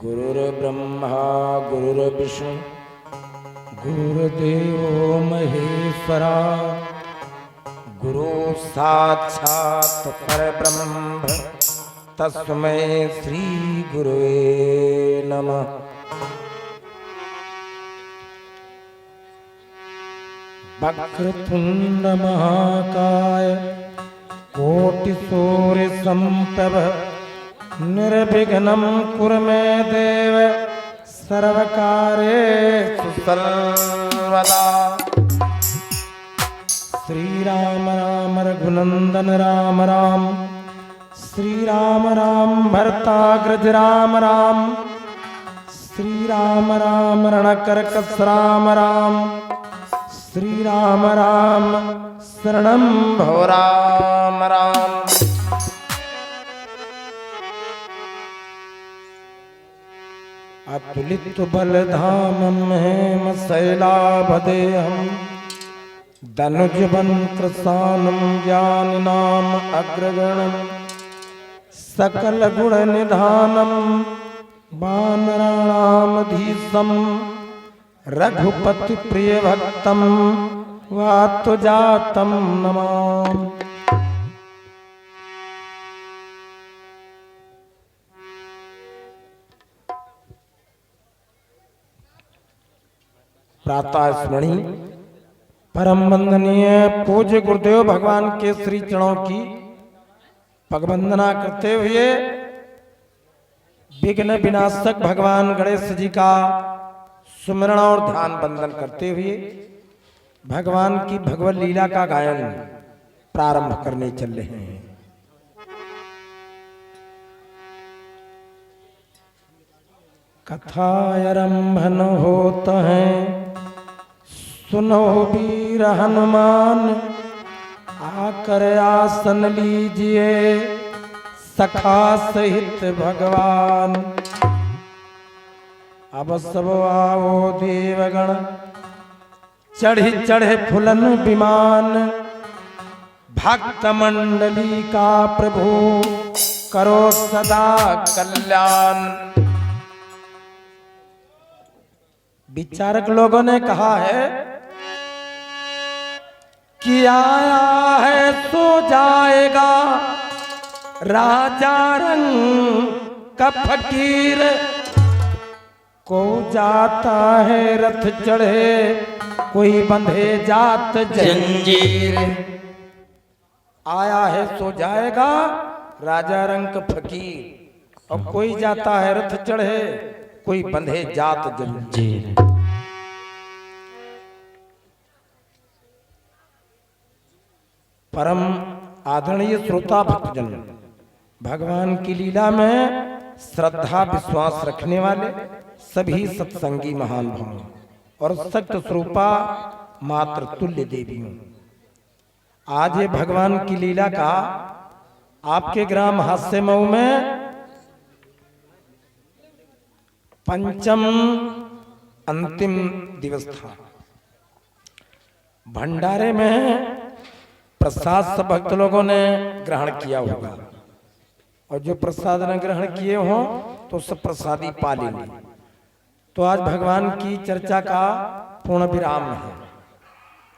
गुरुर्ब्रह्मा गुरुर्विष्णु गुरुर्देवो महेश्वरा गुरु साक्षात् परब्रह्म तस्मै श्री गुरुवे नमः। वक्रतुंड महाकाय कोटि सूर्य संप्रभ निर्विघ्नं कुरु मे देव सर्वकार्येषु सर्वदा। श्री राम राम रघुनंदन राम राम श्री राम राम भरताग्रज राम राम श्री राम राम रणकरकस राम राम श्री राम राम शरणं भव राम राम। अतुलित बलधामं हेम शैलाभदेहं धनुजवन कृशानं ज्ञानिनाम अग्रगणं सकल गुण निधानं वानराणामधीशं रघुपति प्रिय भक्तं वातुजातं नमामि। प्रातः स्मरणी परम वंदनीय पूज्य गुरुदेव भगवान के श्री चरणों की पगवंदना करते हुए विघ्न विनाशक भगवान गणेश जी का सुमिरण और ध्यान बंदन करते हुए भगवान की भगवत लीला का गायन प्रारंभ करने चल रहे हैं। कथा आरंभन होता है सुनो वीर हनुमान आकर आसन लीजिए सखा सहित भगवान। अब सब आओ देवगण चढ़ी चढ़े फुलन विमान भक्त मंडली का प्रभु करो सदा कल्याण। विचारक लोगों ने कहा है कि आया है सो जाएगा राजा रंग का फकीर को जाता है रथ चढ़े कोई बंधे जात जंजीर। आया है सो जाएगा राजा रंग का फकीर और कोई जाता है रथ चढ़े कोई बंधे जात जंजीर। परम आदरणीय श्रोता भक्तजन भगवान की लीला में श्रद्धा विश्वास रखने वाले सभी सत्संगी महान भाव और सक्त स्वरूपा मात्र तुल्य देवियों, आज ये भगवान की लीला का आपके ग्राम हास्य मऊ में पंचम अंतिम दिवस था। भंडारे में प्रसाद सब भक्त लोगों ने ग्रहण किया होगा और जो प्रसाद ने ग्रहण किए हों तो सब प्रसादी पा लेंगे। तो आज भगवान की चर्चा का पूर्ण विराम है,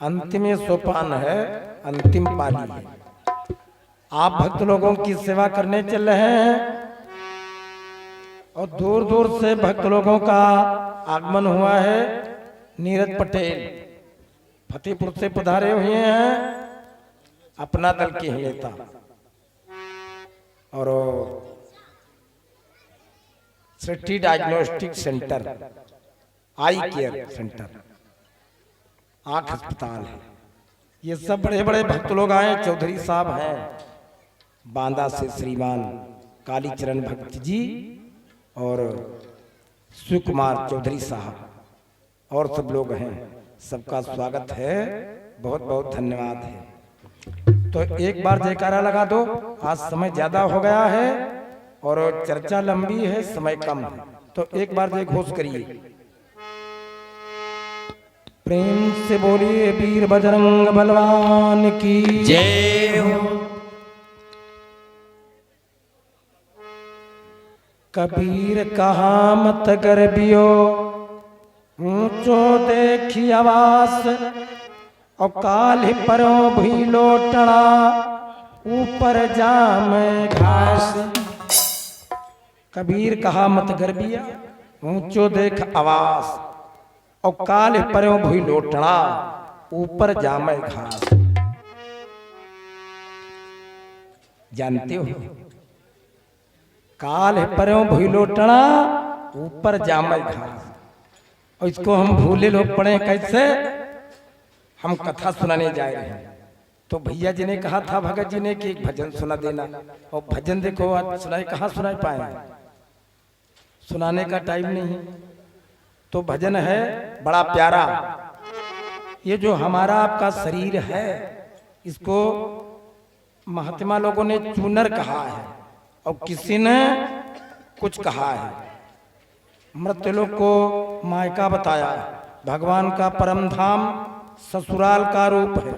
अंतिम सोपान है, अंतिम पाली है। आप भक्त लोगों की सेवा करने चल रहे हैं और दूर दूर से भक्त लोगों का आगमन हुआ है। नीरज पटेल फतेहपुर से पधारे हुए हैं, अपना दल के नेता और सिटी डायग्नोस्टिक सेंटर आई केयर सेंटर आंख अस्पताल है। ये सब बड़े बड़े भक्त लोग आए। चौधरी साहब हैं बांदा से, श्रीमान कालीचरण भक्त जी और शिव कुमार चौधरी साहब और सब लोग हैं। सबका स्वागत है, बहुत बहुत धन्यवाद है। तो एक बार जयकारा लगा दो, आज समय ज्यादा हो गया है और चर्चा लंबी है, समय कम है। तो एक बार जय घोष करिए, प्रेम से बोलिए वीर बजरंग बलवान की जय हो। कबीर कहा मत गर्बियो, ऊंचो देखी आवास, और काल परो भी लोटना, ऊपर जाम घास। कबीर कहा मत गर्बिया, ऊंचो देख आवास, और काल परो भी लोटना, ऊपर जाम घास। जानते हो काल परो भी लोटना, ऊपर जाम घास। और इसको हम भूले लोग पढ़े कैसे? हम कथा सुनाने जा रहे हैं तो भैया जी ने कहा था भगत जी ने कि एक भजन सुना देना, और भजन देखो आज सुनाए कहाँ सुना पाए, सुनाने का टाइम नहीं। तो भजन है बड़ा प्यारा। ये जो हमारा आपका शरीर है, इसको महात्मा लोगों ने चूनर कहा है, और किसी ने कुछ कहा है। मृत्यु लोग को मायका बताया, भगवान का परम धाम ससुराल का रूप है।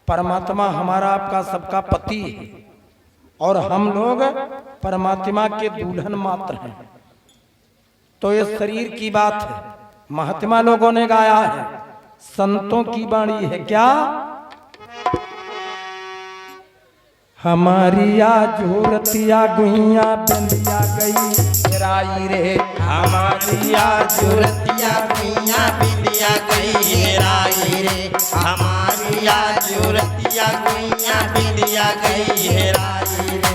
परमात्मा हमारा आपका सबका पति है, और हम लोग परमात्मा के दुल्हन मात्र हैं। तो ये शरीर की बात है, महात्मा लोगों ने गाया है, संतों की वाणी है क्या? हमारी आजूरतिया गुइया बिंदिया गई हेराई रे, हमारी आजूरतिया गुइया बिंदिया गई हेराई रे, हमारी आजूरतिया गुइया बिंदिया गई हेराई रे,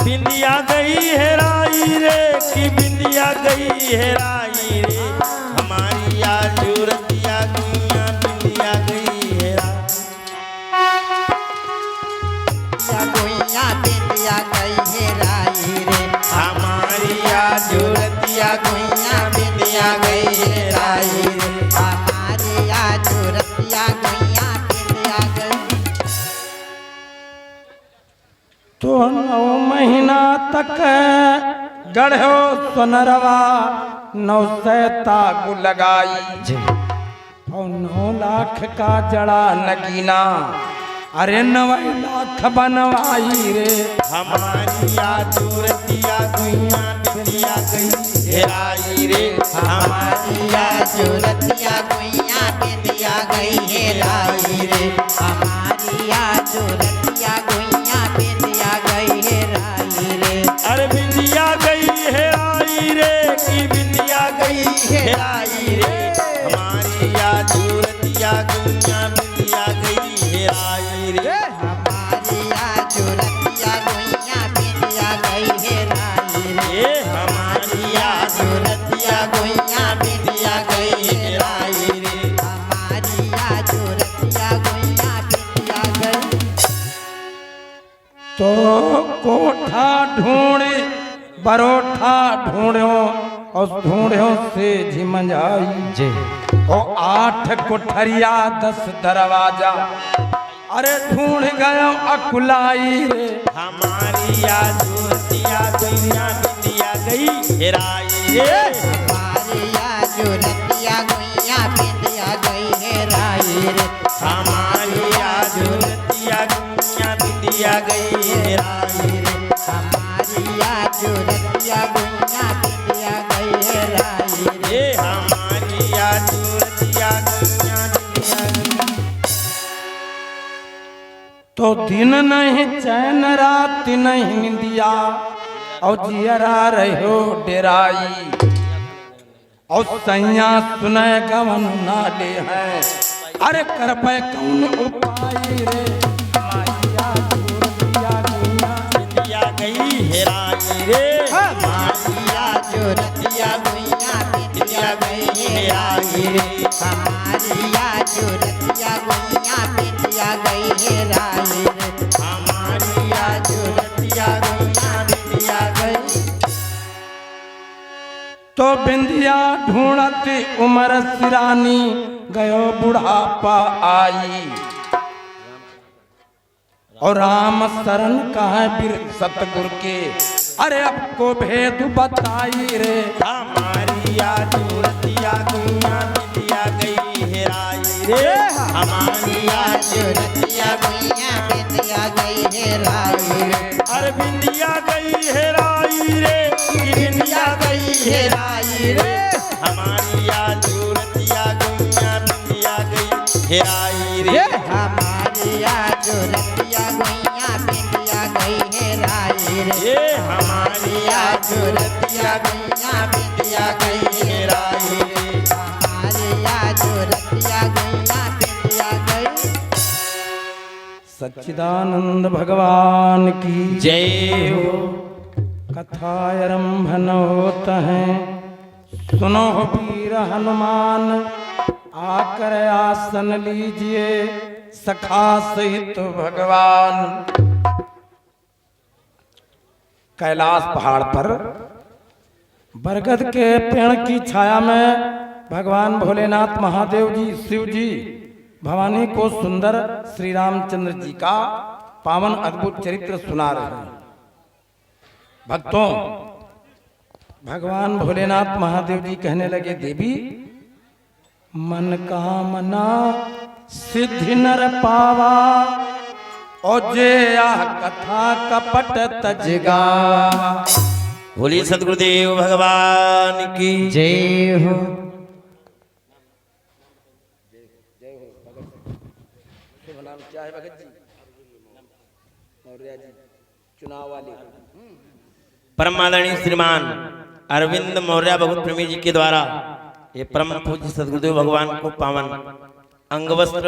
बिंदिया गई हेराई रे कि बिंदिया गई हेराई रे, हमारी आजूरतिया गुइया बिंदिया गई हेराई, गुइया बिंदिया गई हेराई रे, हमारी आजूरतिया गुइया बिंदिया गई हेराई रे, हमारी आजूरतिया गुइया बिंदिया गई। तो 9 महीना तक गढ़ो सुनरवा, 9 तागु लगाई, और 9 लाख का जड़ा नगीना, अरे 9 लाख बनवाई रे, हमारी आजूरतिया गुइया बिंदिया गई हेराई रे, हमारी आजूरतिया गुइया बिंदिया गई हेराई रे, हमारी आजूरतिया गुइया बिंदिया गई हेराई रे, अरे बिंदिया गई हेराई रे कि बिंदिया गई हेराई रे, हमारी आजूरतिया गुइया बिंदिया गई हेराई रे, हमारी आजूरतिया गुइया बिंदिया गई हेराई रे, हमारी आजूरतिया गुइया बिंदिया गई हेराई रे, हमारी आजूरतिया गुइया बिंदिया गई। तो कोठा ढूंढे बरोठा ढूंढो, और ढूंढो से झिमंजाई, और 8 कोठरिया 10 दरवाजा, अरे ढूंढ गयो अकुलाई रे, हमारी आजूरतिया गुइया बिंदिया गई हेराई रे, हमारी आजूरतिया गुइया बिंदिया गई हेराई रे, हमारी आजूरतिया गुइया बिंदिया गई हेराई रे, हमारी आजूरतिया गुइया बिंदिया गई हेराई रे, हमारी आजूरतिया गुइया बिंदिया गई। तो दिन नहीं चैन रात नहीं निंदिया, और जियरा रहो डेराई, और सैया सुने गवन नाले हैं, अरे कर पे कौन उपाय रे, हमारी आजूरतिया गुइया बिंदिया गई हेराई रे, हमारी आजूरतिया गुइया बिंदिया गई हेराई रे, हमारी आजूरतिया गुइया बिंदिया गई हेराई रे, हमारी आजूरतिया गुइया बिंदिया गई। तो बिंदिया ढूंढती उमर सिरानी, गयो बुढ़ापा आई, और राम शरण का है बीर सतगुरु के, अरे अब को भेद बताई रे, हमारी आजूरतिया गुइया बिंदिया गई हेराई रे, हमारी आजूरतिया गुइया बिंदिया गई हेराई रे, अरे बिंदिया गई हेराई रे कि हेराई रे हमारी आज रतिया गैया बिटिया गई हेराई रे हमारी आज रतिया गैया बिटिया गई हेराई रे ये हमारी आज रतिया गैया बिटिया गई हेराई रे हमारी आज रतिया गैया बिटिया गई। सच्चिदानंद भगवान की जय हो कथारंभन होता है। सुनो वीर हनुमान आकर आसन लीजिए सखा सहित भगवान। कैलाश पहाड़ पर बरगद के पेड़ की छाया में भगवान भोलेनाथ महादेव जी शिव जी भवानी को सुंदर श्री रामचंद्र जी का पावन अद्भुत चरित्र सुना रहे हैं। भक्तों, भगवान भोलेनाथ महादेव जी कहने लगे, देवी मन कामना सिद्धि नर पावा और जे आह कथा कपट तजगा। बोलिए सदगुरुदेव भगवान की जय हो। क्या है भगत जी? मौर्य जी चुनाव वाले परम आदरणीय श्रीमान अरविंद मौर्य भगवत प्रेमी जी के द्वारा ये परम पूज्य सदगुरुदेव भगवान को पावन अंगवस्त्र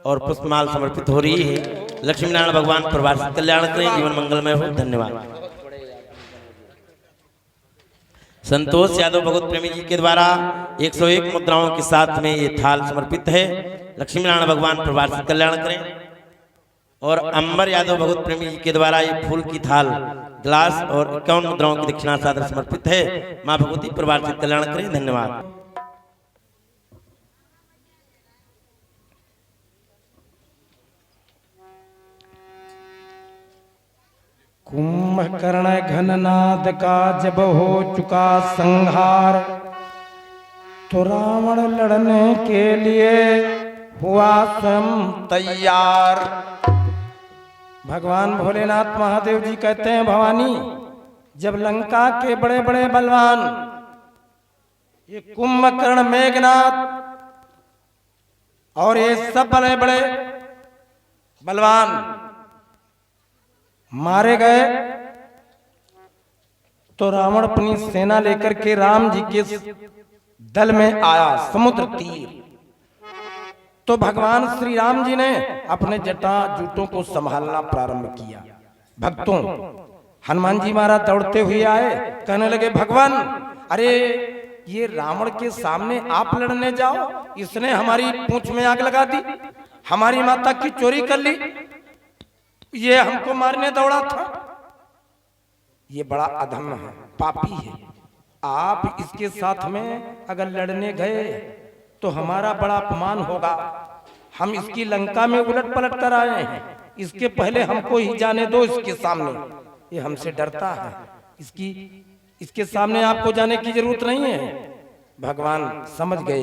और पुष्पमाल समर्पित हो रही है। लक्ष्मी नारायण भगवान परिवार से कल्याण करें, जीवन मंगलमय हो। धन्यवाद। संतोष यादव भगवत प्रेमी जी के द्वारा 101 मुद्राओं के साथ में ये थाल समर्पित है। लक्ष्मी नारायण भगवान परिवार से कल्याण करें। और अंबर यादव भगवत प्रेमी जी के द्वारा ये फूल की थाल ग्लास और 51 मुद्राओं की दक्षिणा सादर समर्पित है। मां भगवती परिवार से कल्याण करें। धन्यवाद। कुंभकर्ण घननाद का जब हो चुका संहार तो रावण लड़ने के लिए हुआ स्वयं तैयार। भगवान भोलेनाथ महादेव जी कहते हैं, भवानी जब लंका के बड़े बड़े बलवान ये कुंभकर्ण मेघनाथ और ये सब बड़े बड़े बलवान मारे गए तो रावण अपनी सेना लेकर के राम जी के दल में आया समुद्र तीर। तो भगवान श्री राम जी ने अपने जटा जूटों को संभालना प्रारंभ किया। भक्तों, हनुमान जी महाराज दौड़ते हुए आए, कहने लगे, भगवान अरे ये रावण के सामने आप लड़ने जाओ, इसने हमारी पूंछ में आग लगा दी, हमारी माता की चोरी कर ली, ये हमको मारने दौड़ा था। ये बड़ा अधम है, पापी है। आप इसके साथ में अगर लड़ने गए तो हमारा बड़ा अपमान होगा। हम इसकी लंका में उलट पलट कर आए हैं, इसके पहले हमको ही जाने दो इसके सामने। ये हमसे डरता है, इसके सामने आपको जाने की जरूरत नहीं है। भगवान समझ गए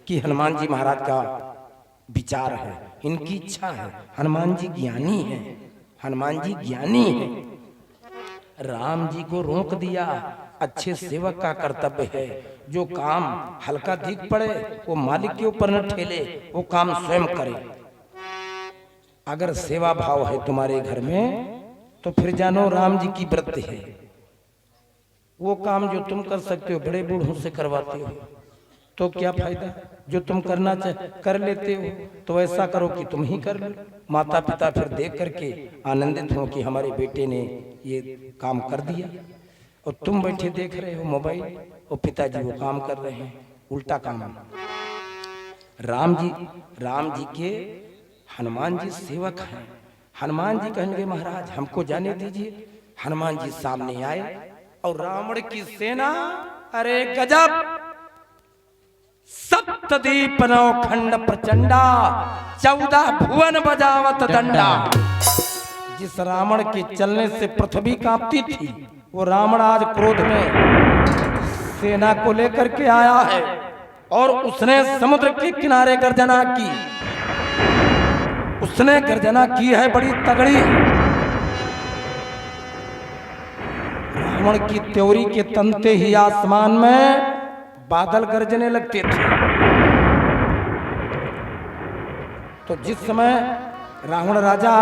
कि हनुमान जी महाराज का विचार है, इनकी इच्छा है। हनुमान जी ज्ञानी है, हनुमान जी ज्ञानी है। राम जी को रोक दिया। अच्छे सेवक का कर्तव्य है, जो काम हल्का दिख पड़े वो मालिक के ऊपर न ठेले, वो काम स्वयं करे। अगर सेवा भाव है तुम्हारे घर में तो फिर जानो राम जी की व्रत है। वो काम जो तुम कर सकते हो बड़े बूढ़ों से करवाते हो तो क्या फायदा। जो तुम करना कर लेते हो तो ऐसा करो कि तुम ही कर लो। माता पिता फिर देख करके आनंदित हो कि हमारे बेटे ने ये काम कर दिया, और तुम बैठे देख रहे हो मोबाइल, और पिताजी वो काम कर रहे हैं, उल्टा काम। राम जी के हनुमान जी सेवक हैं। हनुमान जी कहेंगे, महाराज हमको जाने दीजिए। हनुमान जी सामने आए और रावण की सेना, अरे गजब, सप्तदीप नवखंड प्रचंडा, 14 भुवन बजावत दंडा। जिस रावण के चलने से पृथ्वी कांपती थी, वो रावण आज क्रोध में सेना को लेकर के आया है और उसने समुद्र के किनारे गर्जना की। उसने गर्जना की है बड़ी तगड़ी। रावण की त्योरी के तनते ही आसमान में बादल गरजने लगते थे। तो जिस समय रावण राजा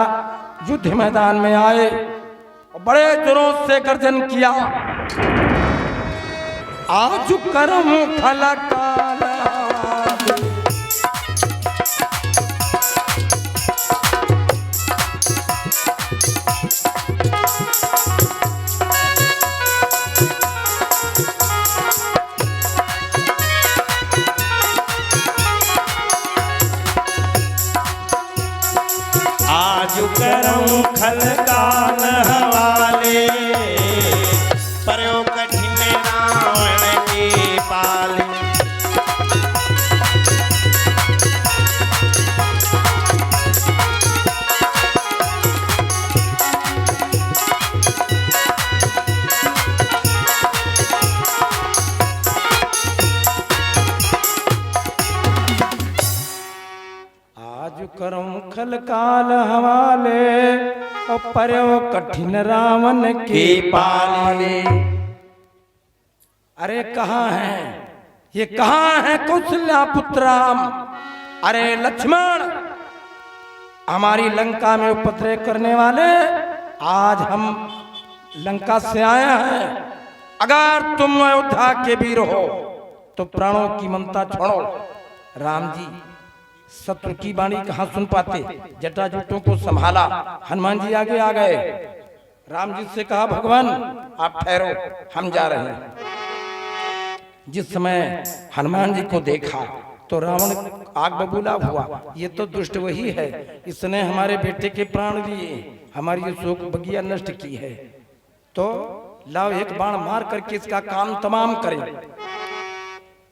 युद्ध मैदान में आए और बड़े जोरों से गर्जन किया, आज करम खलकाल करम खलकाल हवाले, पर्यो कठिन रावण के पाले। करम खलकाल हवाले और पर्यो कठिन रावण के पाले। अरे कहाँ है ये, कहाँ है कौशल्या पुत्राम? अरे लक्ष्मण, हमारी लंका में उपद्रव करने वाले आज हम लंका से आए हैं। अगर तुम अयोध्या के वीर हो तो प्राणों की ममता छोड़ो। राम जी शत्रु की वाणी कहाँ सुन पाते, जटाजुटों को संभाला। हनुमान जी आगे आ गए। राम जी से कहा भगवान आप ठहरो, हम जा रहे हैं। जिस समय हनुमान जी को देखा तो रावण आग बबूला हुआ। ये तो दुष्ट वही है, इसने हमारे बेटे के प्राण लिए, हमारी ये शोक बगिया नष्ट की है। तो लाओ एक बाण मार करके इसका काम तमाम करें।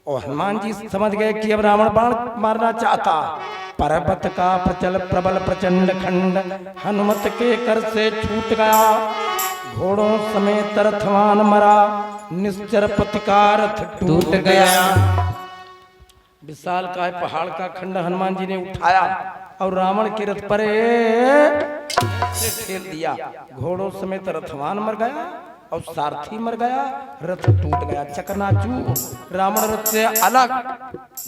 और हनुमान जी समझ गए कि अब रावण बाण मारना चाहता। पर्वत का प्रचल प्रबल प्रचंड खंड हनुमत के कर से छूट गया। घोड़ों समेत रथवान मरा, निश्चर पति का रथ टूट गया। विशाल का पहाड़ का खंड हनुमान जी ने उठाया और रावण के रथ पर से खेल दिया। घोड़ों समेत रथवान मर गया और सारथी मर गया, रथ टूट गया, चकनाचूर। रावण रथ से अलग,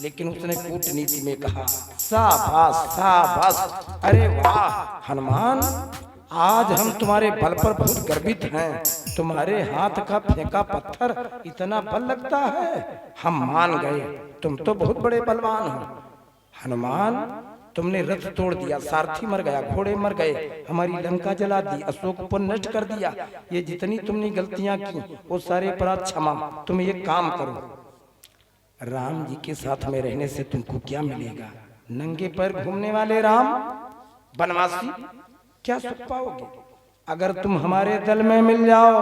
लेकिन उसने कूटनीति में कहा शाबाश शाबाश, अरे वाह हनुमान, आज हम तुम्हारे बल पर बहुत गर्वित हैं। तुम्हारे हाथ का फेंका पत्थर इतना बल लगता है, हम मान गए, तुम तो बहुत बड़े बलवान हो। हनुमान, तुमने रथ तोड़ दिया, सारथी मर गया, घोड़े मर गए, हमारी लंका जला दी, अशोकवन नष्ट कर दिया। ये जितनी तुमने गलतियां की वो सारे अपराध क्षमा। तुम ये काम करो, राम जी के साथ में रहने से तुमको क्या मिलेगा? नंगे पैर घूमने वाले राम बनवासी क्या सुख पाओगे? अगर तुम हमारे दल में मिल जाओ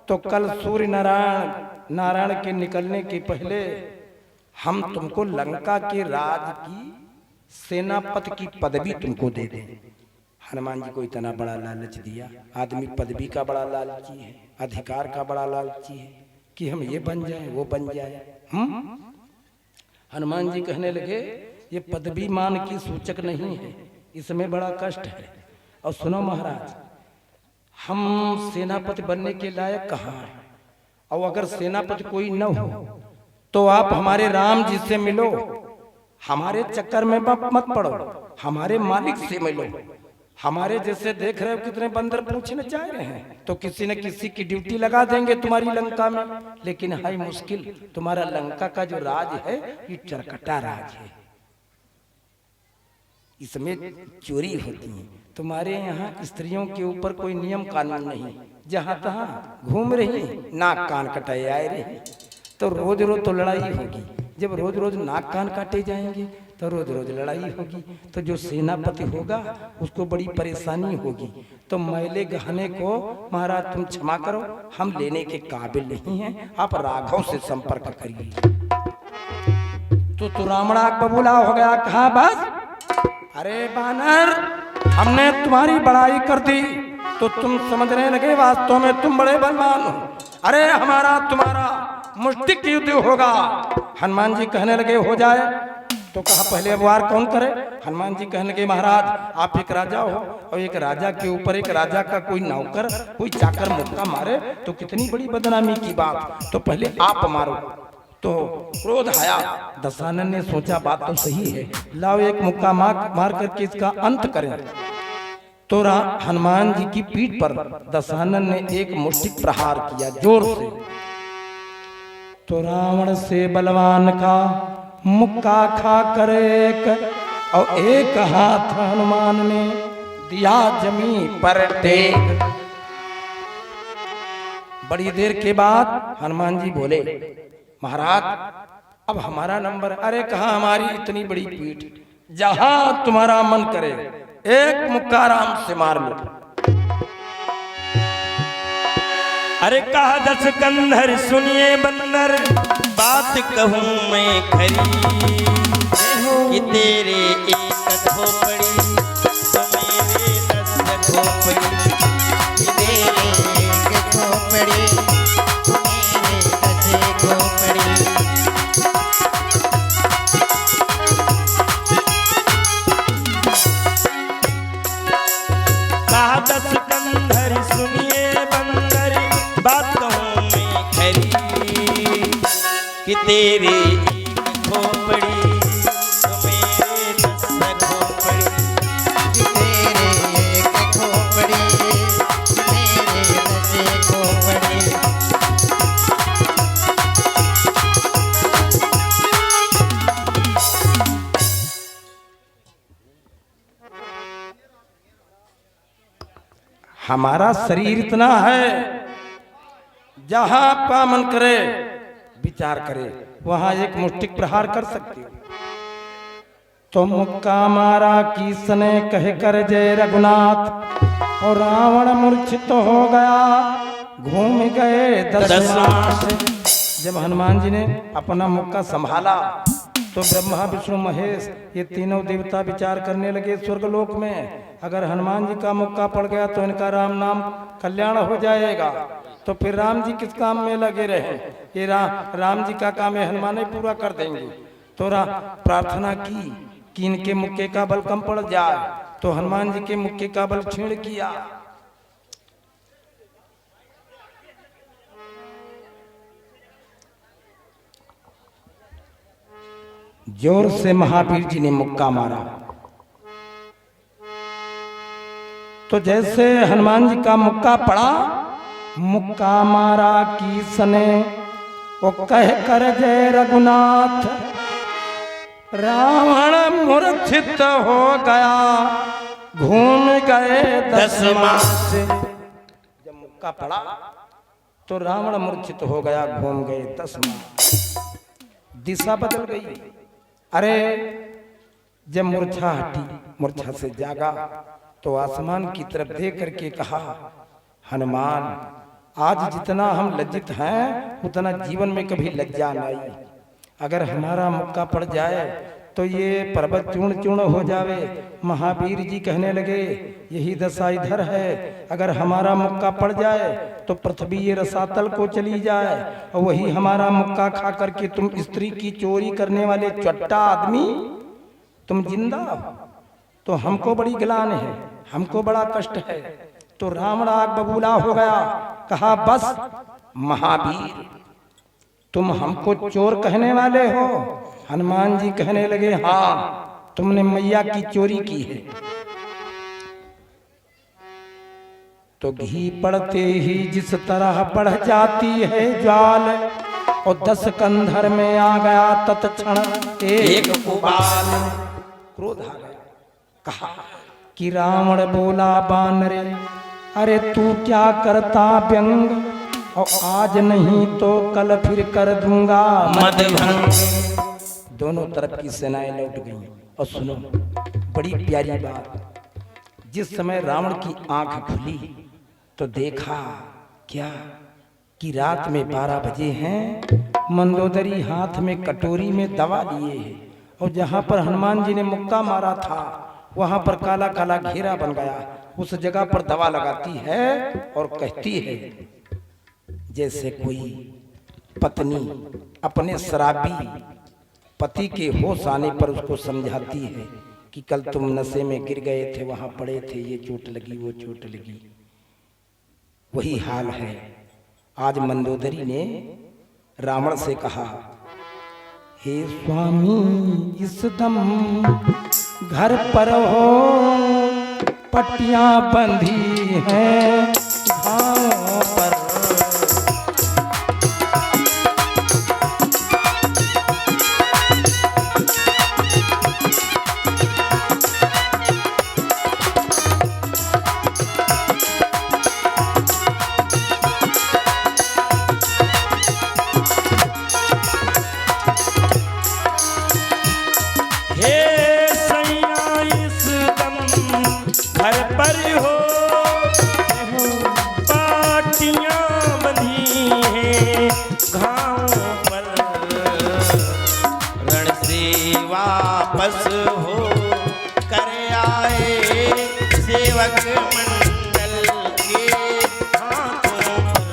तो कल सूर्य नारायण के निकलने के पहले हम तुमको लंका के राज की सेनापति की पदवी तुमको दे दें। हनुमान जी को इतना बड़ा लालच दिया। आदमी पदवी का बड़ा लालची है, अधिकार का बड़ा लालची है कि हम ये बन जाए वो बन जाए। हनुमान जी कहने लगे ये पदवी मान की सूचक नहीं है, इसमें बड़ा कष्ट है। और सुनो महाराज, हम सेनापति बनने के लायक कहाँ हैं? और अगर सेनापति कोई न हो तो आप हमारे राम जी से मिलो, हमारे चक्कर में मत पड़ो, हमारे मालिक से मिलो। हमारे जैसे देख रहे हो कितने बंदर पूछने जा रहे हैं, तो किसी न किसी की ड्यूटी लगा देंगे तुम्हारी लंका में। लेकिन है मुश्किल, तुम्हारा लंका का जो राज है ये चरकटा राज है, इसमें चोरी होती है। तुम्हारे यहाँ स्त्रियों के ऊपर कोई नियम कानून नहीं, जहां तहां घूम रही, नाक कान कटाए आए रही, तो रोज रोज तो लड़ाई होगी। जब रोज रोज नाक कान काटे जाएंगे तो रोज रोज लड़ाई होगी, तो जो सेनापति होगा उसको बड़ी परेशानी होगी। तो मैले गहने को महाराज तुम क्षमा करो, हम लेने के काबिल नहीं हैं, आप राघव से संपर्क करिए। तो रावणा बबूला हो गया, कहा बस, अरे बानर, हमने तुम्हारी बड़ाई कर दी तो तुम समझने लगे वास्तव में तुम बड़े बलवान हो। अरे हमारा तुम्हारा मुष्टिक युद्ध होगा। हनुमान जी कहने लगे हो जाए। तो कहा पहले अब वार कौन करे? हनुमान जी कहने के महाराज आप एक राजा हो और एक राजा के ऊपर एक राजा का कोई नौकर कोई चाकर मुक्का मारे तो कितनी बड़ी बदनामी की बात, तो पहले आप मारो। तो क्रोध आया, दशानन ने सोचा बात तो सही है, लाओ एक मुक्का मार करके इसका अंत करें। तो हनुमान जी की पीठ पर दशानन ने एक मुष्टिक प्रहार किया जोर से। तो रावण से बलवान का मुक्का खा कर एक और एक हाथ हनुमान ने दिया जमीन पर टेक। बड़ी देर के बाद हनुमान जी बोले महाराज अब हमारा नंबर। अरे कहा हमारी इतनी बड़ी पीठ, जहां तुम्हारा मन करे एक मुक्का आराम से मार लो। अरे कहा दस कंधर सुनिए बंदर बात कहूं मैं खरी कि तेरे एक खोपड़ी तो मेरे 10 खोपड़ी, तेरे एक खोपड़ी मेरे 10 खोपड़ी। कहा दस कंधर सुनिए बंदर बात कहूं मैं खरी कि तेरे खोपड़ी तो मेरे 10 खोपड़ी। तेरे एक खोपड़ी मेरे 10 खोपड़ी। हमारा शरीर इतना है जहां आपका मन करे विचार करे वहां एक मुष्टिक प्रहार कर सकते हो। तो मुक्का मारा किसने कह कर जय रघुनाथ और रावण मूर्छित हो गया घूम गए 10 मास। जब हनुमान जी ने अपना मुक्का संभाला तो ब्रह्मा विष्णु महेश ये तीनों देवता विचार करने लगे स्वर्गलोक में, अगर हनुमान जी का मुक्का पड़ गया तो इनका राम नाम कल्याण हो जाएगा। तो फिर राम जी किस काम में लगे रहे, ये राम जी का काम है हनुमान ही पूरा कर देंगे। तो प्रार्थना की कि इनके मुक्के का बल कम पड़ जाए, तो हनुमान जी के मुक्के का बल क्षीण किया। जोर से महावीर जी ने मुक्का मारा। तो जैसे हनुमान जी का मुक्का पड़ा, मुक्का मारा किसने वो कह कर जय रघुनाथ, रावण मूर्छित हो गया घूम गए 10 मास। जब मुक्का पड़ा तो रावण मूर्छित हो गया घूम गए 10 मास। दिशा बदल गई। अरे जब मूर्छा हटी, मूर्छा से जागा तो आसमान की तरफ देख करके कहा हनुमान आज जितना हम लज्जित हैं उतना जीवन में कभी लज्जा नहीं। अगर हमारा मुक्का पड़ जाए तो ये पर्वत चूर्ण चूर्ण हो जावे। महावीर जी कहने लगे यही दशा इधर है, अगर हमारा मुक्का पड़ जाए तो पृथ्वी ये रसातल को चली जाए और वही हमारा मुक्का खा करके तुम स्त्री की चोरी करने वाले चट्टा आदमी तुम जिंदा हो। तो हमको बड़ी गिलान है, हमको बड़ा कष्ट है। तो रावण आग बबूला हो गया, कहा बस महावीर तुम हमको चोर कहने वाले हो। हनुमान जी कहने लगे हाँ तुमने मैया की चोरी की है। तो घी पड़ते ही जिस तरह बढ़ जाती है ज्वाल और 10 कंधर में आ गया तत्क्षण एक उबाल। क्रोध आ गया, कहा कि रावण बोला बानरे अरे तू क्या करता व्यंग, और आज नहीं तो कल फिर कर दूंगा मदभंग। दोनों तरफ की सेनाएं लौट गईं। और सुनो बड़ी प्यारी बात, जिस समय रावण की आंख खुली तो देखा क्या कि रात में 12 बजे हैं, मंदोदरी हाथ में कटोरी में दवा लिए है और जहां पर हनुमान जी ने मुक्का मारा था वहां पर काला काला घेरा बन गया। उस जगह पर दवा लगाती है और कहती है जैसे कोई पत्नी अपने शराबी पति के होश आने पर उसको समझाती है कि कल तुम नशे में गिर गए थे, वहां पड़े थे, ये चोट लगी, वो चोट लगी। वही हाल है। आज मंदोदरी ने रावण से कहा, हे स्वामी इस दम घर पर हो, पट्टियां बंधी हैं घावों पर। वापस हो कर आए सेवक मंडल के हाथों पर।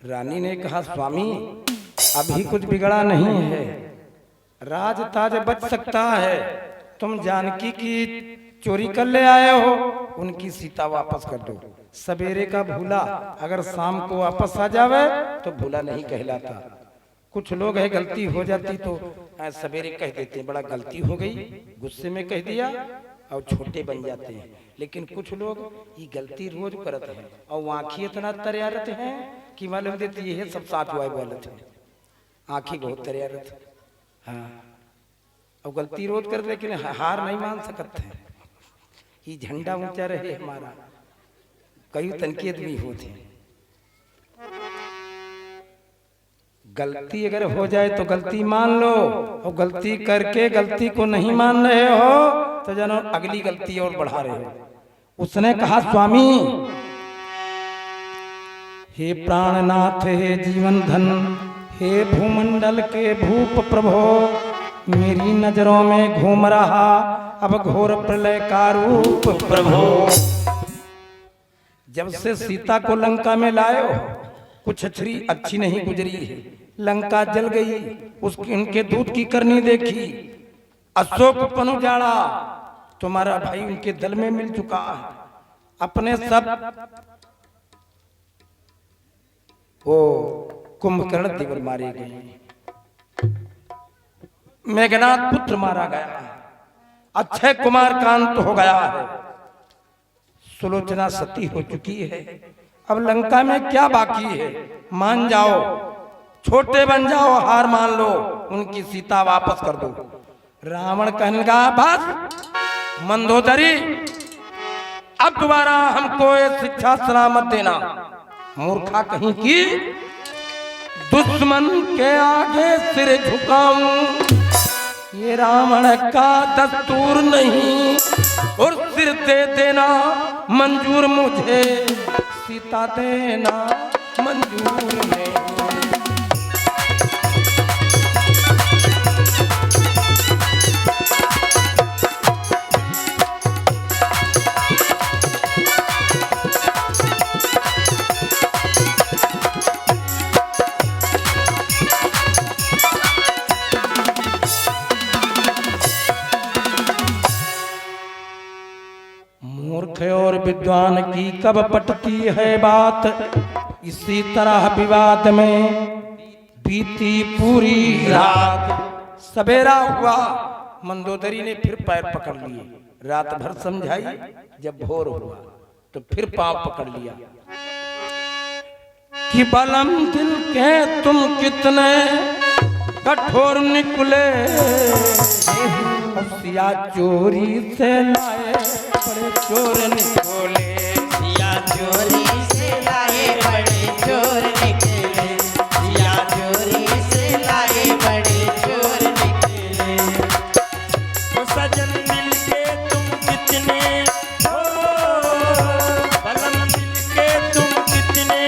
रानी ने कहा, स्वामी अभी कुछ बिगड़ा नहीं है, राज ताज बच सकता है। तुम जानकी की चोरी कर ले आए हो, उनकी सीता वापस कर दो। सवेरे का भूला अगर शाम को वापस आ जावे तो भूला नहीं कहलाता। कुछ लोग है गलती हो जाती तो सवेरे कह देते हैं बड़ा गलती हो गई, गुस्से में कह दिया और छोटे बन जाते हैं। लेकिन कुछ लोग ये गलती रोज करते हैं और आँखी इतना तैयारत है कि मालूम देती है सब साथ हुआ गलत है, आँखी बहुत तैयारत। हाँ, और गलती रोज कर, लेकिन हार नहीं मान सकते हैं। ये झंडा ऊंचा रहे हमारा, कई तनकीद भी होते हैं। गलती अगर हो जाए तो गलती मान लो, और गलती करके गलती को नहीं मान रहे हो तो जानो अगली गलती और बढ़ा रहे हो। उसने कहा, स्वामी हे प्राणनाथ, हे जीवन धन, हे भूमंडल के भूप प्रभो, मेरी नजरों में घूम रहा अब घोर प्रलय का रूप प्रभो। जब से सीता को लंका में लायो कुछ अच्छी नहीं गुजरी है, लंका जल गई, उसकी उनके दूध की करनी देखी। अशोक पन उजाड़ा, तुम्हारा भाई उनके दल में मिल चुका है। अपने सब वो कुंभकर्ण देवर मारे गए, मेघनाथ पुत्र मारा गया, अक्षय कुमार कांत हो गया है, सुलोचना सती हो चुकी है। अब लंका में क्या बाकी है? मान जाओ, छोटे बन जाओ, हार मान लो, उनकी सीता वापस कर दो। रावण कहने लगा, बस मंदोदरी अब दोबारा हमको ये शिक्षा सलामत देना। मूर्खा कहीं की, दुश्मन के आगे सिर झुकाऊं ये रावण का दस्तूर नहीं, और सिर दे देना मंजूर मुझे, सीता देना मंजूर नहीं। मूर्ख और विद्वान की कब पटती है बात, इसी तरह विवाद में बीती पूरी रात। सवेरा हुआ, मंदोदरी ने फिर पैर पकड़ लिए, रात भर समझाई, जब भोर हुआ तो फिर पांव पकड़ लिया कि बलम दिल के तुम कितने कठोर निकले, सिया चोरी से लाए बड़े चोर निकले, सिया चोरी से लाए बड़े चोर निकले, सिया चोरी से लाए बड़े चोर निकले। ओ सजन मिल के तुम कितने, ओ बलम मिल के तुम कितने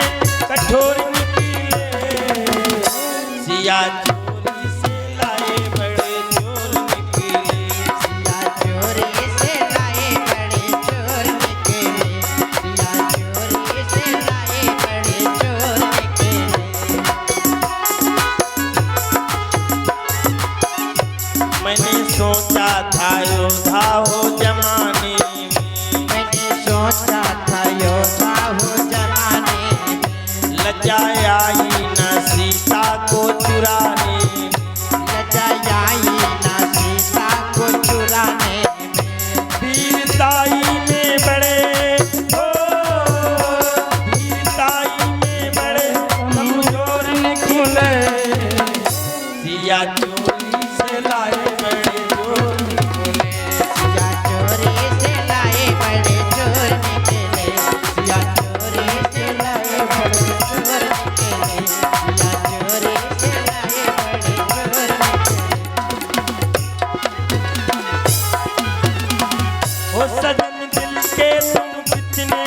ओ सजन दिल के तुम कितने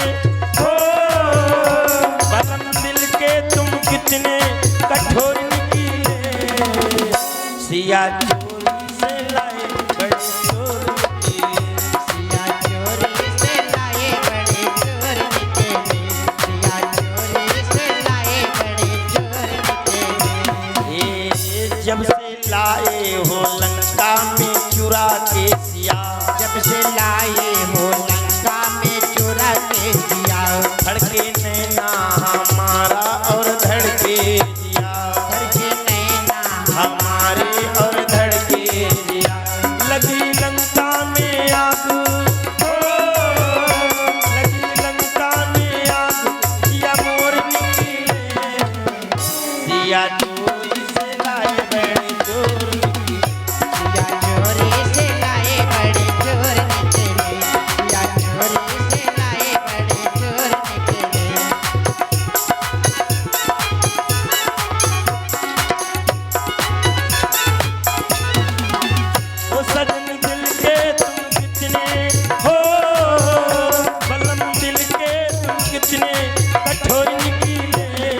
हो, बलम दिल के तुम कितने कठोर निकले, सिया चोरी से लाए बड़े चोर निकले, सिया चोरी से लाए बड़े चोर निकले, सिया चोरी से लाए बड़े चोर निकले। ये जब से लाए हो लंका में चुरा के सिया, जब से लाए हो लंका में चुरा के सिया, धड़के नैना हमारा और धड़के दिया, धड़के नैना हमारे और धड़के दिया, लगी लंका में आग, ओ, लगी लंका में आग, या मोर निकले, सिया चोरी से लाए बड़े चोर निकले, सिया चोरी से लाए बड़े चोर निकले, सिया चोरी से लाए बड़े चोर निकले। ओ सजन दिल के तुम कितने हो, बलम दिल के तुम कितने कठोर निकले,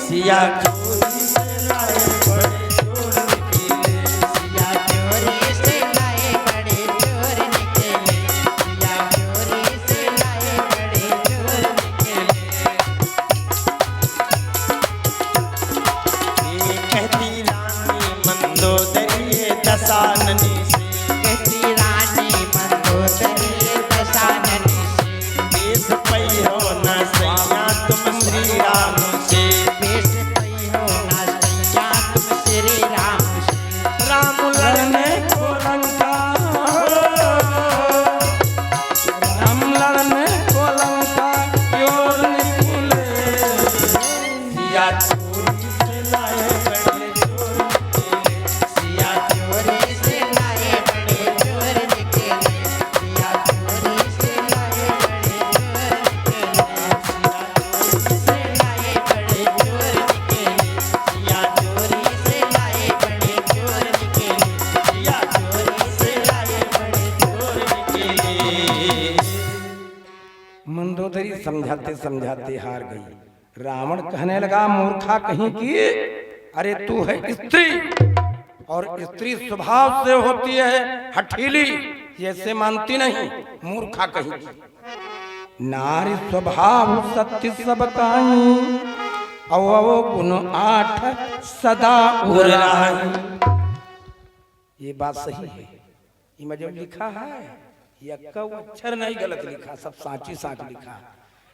सिया चोरी से लाए बड़े चोर निकले, सिया चोरी से लाए बड़े चोर निकले, सिया चोरी से लाए बड़े चोर निकले। ये कहती रानी मंदोदरी दसाननी से, कहती रानी मंदोदरी दसाननी से, देश पई हो न सैया तुम श्री राम से, पेश पई हो ना सैया तुम श्री राम से, राम लड़ने को लंका हम लड़ने को लंका की ओर निकले, सिया चोरी से लाए बड़े चोर निकले, सिया चोरी से लाए बड़े चोर निकले, सिया चोरी से लाए बड़े चोर निकले, सिया चोरी से लाए बड़े चोर निकले, सिया चोरी से लाए बड़े चोर निकले, सिया चोरी से लाए बड़े चोर निकले। मंदोदरी समझाते समझाते हार गई। रावण कहने लगा, मूर्खा कहीं की, अरे तू है स्त्री और स्त्री स्वभाव से होती है हठीली, ऐसे मानती नहीं, मूर्खा कहीं की। नारी स्वभाव सत्य सब काई, अवो गुण 8 सदा उर राही। ये बात सही है, इमें जो लिखा है ये अक्षर नहीं गलत लिखा, सब साची साच लिखा,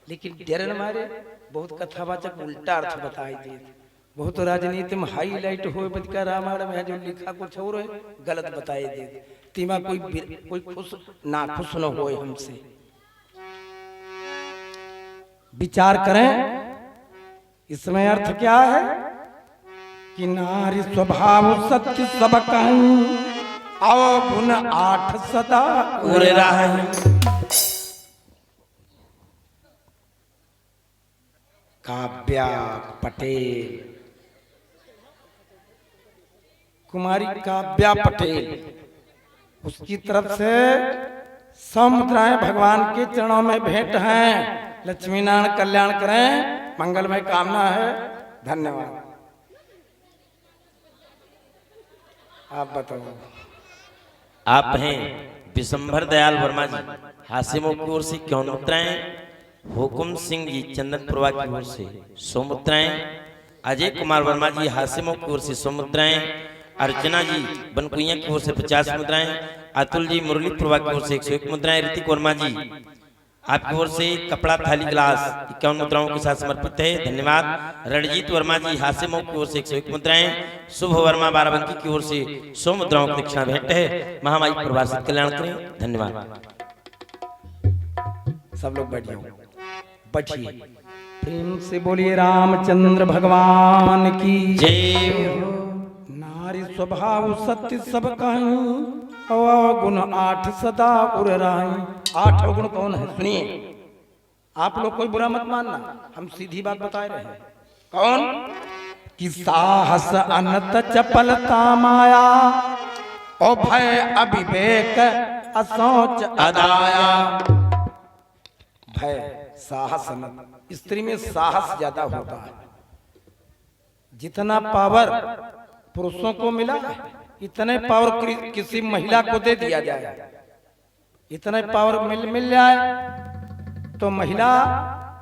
लेकिन डरन मारे बहुत कथावाचक उल्टा अर्थ बताई दे, बहुत राजनीति में हाईलाइट हो बदका रामायण में जो लिखा कुछ और है गलत बताई दे, तीमा कोई खुश ना खुश न हो हमसे। विचार करें इसमें अर्थ क्या है कि नारी स्वभाव सत्य सब कहीं, आओ गुण 8 सदा उर राही। काव्या पटेल, कुमारी काव्या पटेल, उसकी तरफ से 100 मुद्राएं भगवान के चरणों में भेंट हैं। लक्ष्मी नारायण कल्याण करें, मंगलमय कामना है। धन्यवाद। आप बताओ। आप हैं विशंभर दयाल वर्मा जी, हासिमों की ओर से 51 मुद्राएं, हुकुम सिंह जी चंदनपुरवा की ओर से 100 मुद्राएं, अजय कुमार वर्मा जी हासिमों की ओर से 100 मुद्राएं, अर्चना जी बनकुइया की ओर से 50 मुद्राएं, अतुल जी मुरलीपुरवा की ओर से 101 मुद्राएं, ऋतिक वर्मा जी आपकी ओर से कपड़ा थाली गिलास 51 मुद्राओं के साथ समर्पित है। धन्यवाद। रणजीत वर्मा जी हासिमों की ओर से 101 मुद्राएं, शुभ वर्मा बाराबंकी की ओर से 100 मुद्राओं की दीक्षा भेंट है। महामाई प्रवासित कल्याण करें। धन्यवाद। सब लोग बैठ जाओ, बैठिए। प्रेम से बोलिए रामचंद्र भगवान की जय। नारी स्वभाव सत्य सब कहीं, गुण 8 सदा उर राही। 8 गुण कौन है सुनिए। आप लोग कोई बुरा मत मानना, हम सीधी बात बता रहे हैं। कौन? कि साहस अनत चपलता माया, ओ भय अविवेक असोच अदाया भय साहस अनंत। स्त्री में साहस ज्यादा होता है। जितना पावर पुरुषों को मिला इतने पावर किसी महिला को दे दिया जाए, इतने पावर मिल जाए तो महिला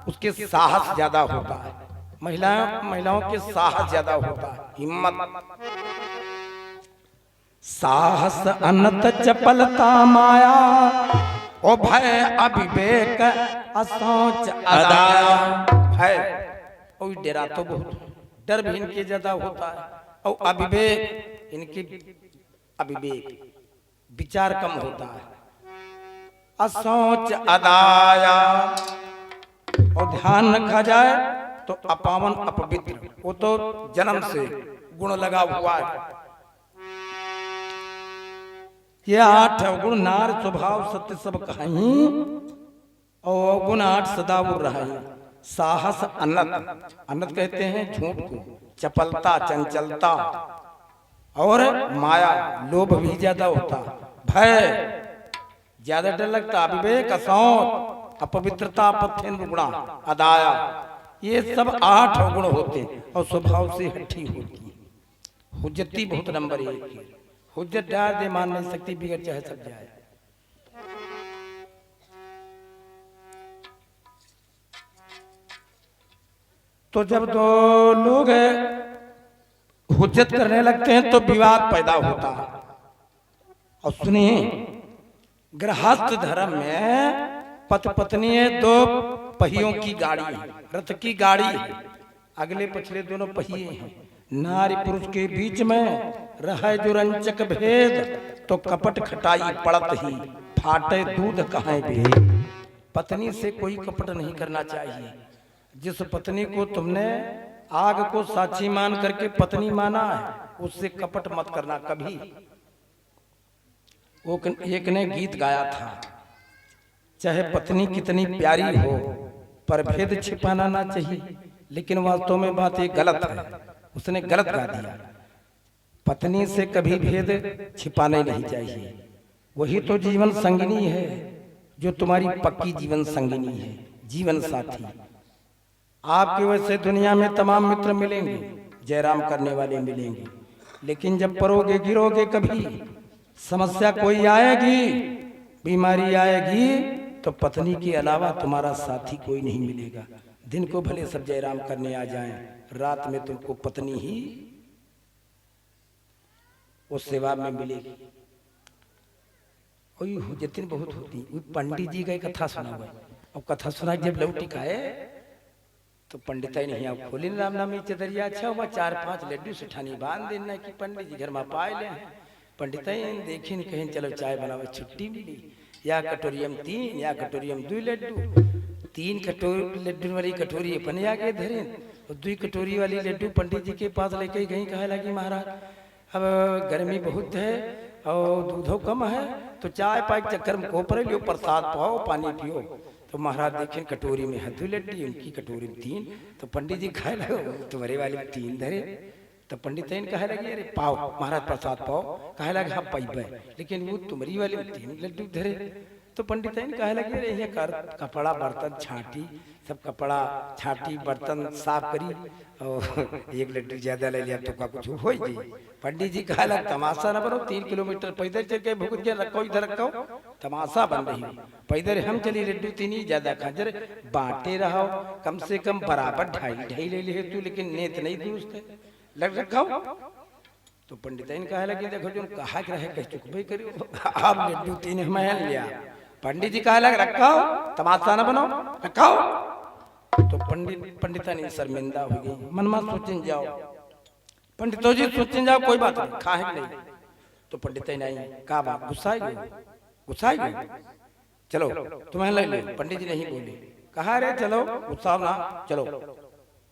उसके साहस ज्यादा होता है। महिलाओं के साहस ज्यादा होता है, हिम्मत। साहस अनंत चपलता माया ओ भय अविवेक असोच अदाया। भय और डरा तो बहुत, डर भी इनके ज्यादा होता है। और अविवेक, इनके अविवेक विचार कम होता है। असोच अदाया और ध्यान रखा जाए तो अपावन अपवित्र, वो तो जन्म से गुण लगा हुआ है। ये 8 गुण नार स्वभाव सत्य सब कहीं और गुण 8 सदा वो रही। साहस अनत, अनत कहते हैं झूठ को, चपलता चंचलता और माया लोभ भी ज्यादा होता। भय ज्यादा डर लगता। विवेक असौच अपवित्रता पथेन गुणा अदाया, ये सब 8 गुण होते और स्वभाव से हठी होती। हुज्जती बहुत नंबर 1 की। हुज्जत डाल दे मान नहीं सकती, बिगड़ चाहे सब जाए। तो जब दो लोग हुज्जत करने लगते हैं तो विवाद पैदा होता है। और सुनिए, गृहस्थ धर्म में पति पत्नी है, 2 पहियों की गाड़ी है, रथ की गाड़ी है, अगले पिछले दोनों पहिए हैं। नारी पुरुष के बीच में रहे जो रंचक भेद, तो कपट खटाई पड़त ही फाटे दूध कहाँ भेद। पत्नी से कोई कपट नहीं करना चाहिए। जिस पत्नी को तुमने आग को साक्षी मान करके पत्नी माना है, उससे कपट मत करना कभी। वो एक ने गीत गाया था, चाहे पत्नी कितनी प्यारी हो पर भेद छिपाना ना चाहिए। लेकिन वास्तव में बात ये गलत है, उसने गलत गा दिया। पत्नी से कभी भेद छिपाने नहीं चाहिए। वही तो जीवन संगिनी है, जो तुम्हारी पक्की जीवन संगिनी है, जीवन साथी। आपके वैसे दुनिया में तमाम मित्र मिलेंगे, जयराम करने वाले मिलेंगे, लेकिन जब परोगे गिरोगे कभी, समस्या कोई आएगी, बीमारी आएगी, तो पत्नी के अलावा तुम्हारा साथी कोई नहीं मिलेगा। दिन को भले सब जयराम करने आ जाएं, रात में तुमको पत्नी ही उस सेवा में मिलेगी। वही हुज्जतें बहुत होती। पंडित जी का एक कथा सुना हुआ है, और कथा सुना जब लौटी खाए तो पंडित ही नहीं आओ खोली राम नामी चदरिया। अच्छा हुआ 4-5 लड्डू सुठानी बांध देना कि पंडित जी घर में पाए ले। पंडित देखी नहीं, कहीं चलो चाय बनावे, छुट्टी मिली। या कटोरियम 3 या कटोरियम 2 लड्डू। 3 कटोरी लड्डू वाली कटोरी अपन आगे धरे, और 2 कटोरी वाली लड्डू पंडित जी के पास लेके गई। कहे लगी महाराज अब गर्मी बहुत है और दूधो कम है, तो चाय पाए चक्कर में कोपर लियो, प्रसाद पाओ, पानी पियो। तो महाराज देखें कटोरी में है 2 लड्डू, उनकी कटोरी में 3। तो पंडित जी खाए लगे, तुम्हारे वाले 3 धरे। तो पंडित कहे लगे अरे पाओ महाराज प्रसाद पाओ। कहे लगे हाँ पाइबे, लेकिन वो तुम्हारी वाले 3 लड्डू धरे। तो पंडित कहे लगे अरे ये कपड़ा बर्तन छाटी, सब कपड़ा छाटी बर्तन साफ करी, और 1 लड्डू ज्यादा ले लिया तो का कुछ हो जी। पंडित जी कहे लगे तमाशा न बनो, 3 किलोमीटर पैदल चल के भूख के रखो, इधर रखो, तमाशा बन रही। पैदल हम चली लड्डू 3 ही ज्यादा खजर बांटे रहो, कम से कम बराबर 2.5 ले लिए तू, लेकिन नेत नहीं दुरुस्त है, लग रखा। तो पंडित कहे लगे देखो जो कहा कि रहे कह चुकबे करियो, आप लड्डू 3 हमें लिया। पंडित जी कहे लगे रखो, तमाशा न बनो, रखो। तो पंडिता ने शर्मिंदा हो गई, मन में सोचन जाओ। पंडितो जी सोचन जाओ कोई बात नहीं, खाए नहीं। तो पंडित नहीं कहा बात, गुस्सा गई चलो तुम्हें ले ले। पंडित जी नहीं बोले, कहा रे चलो गुस्सा ना, चलो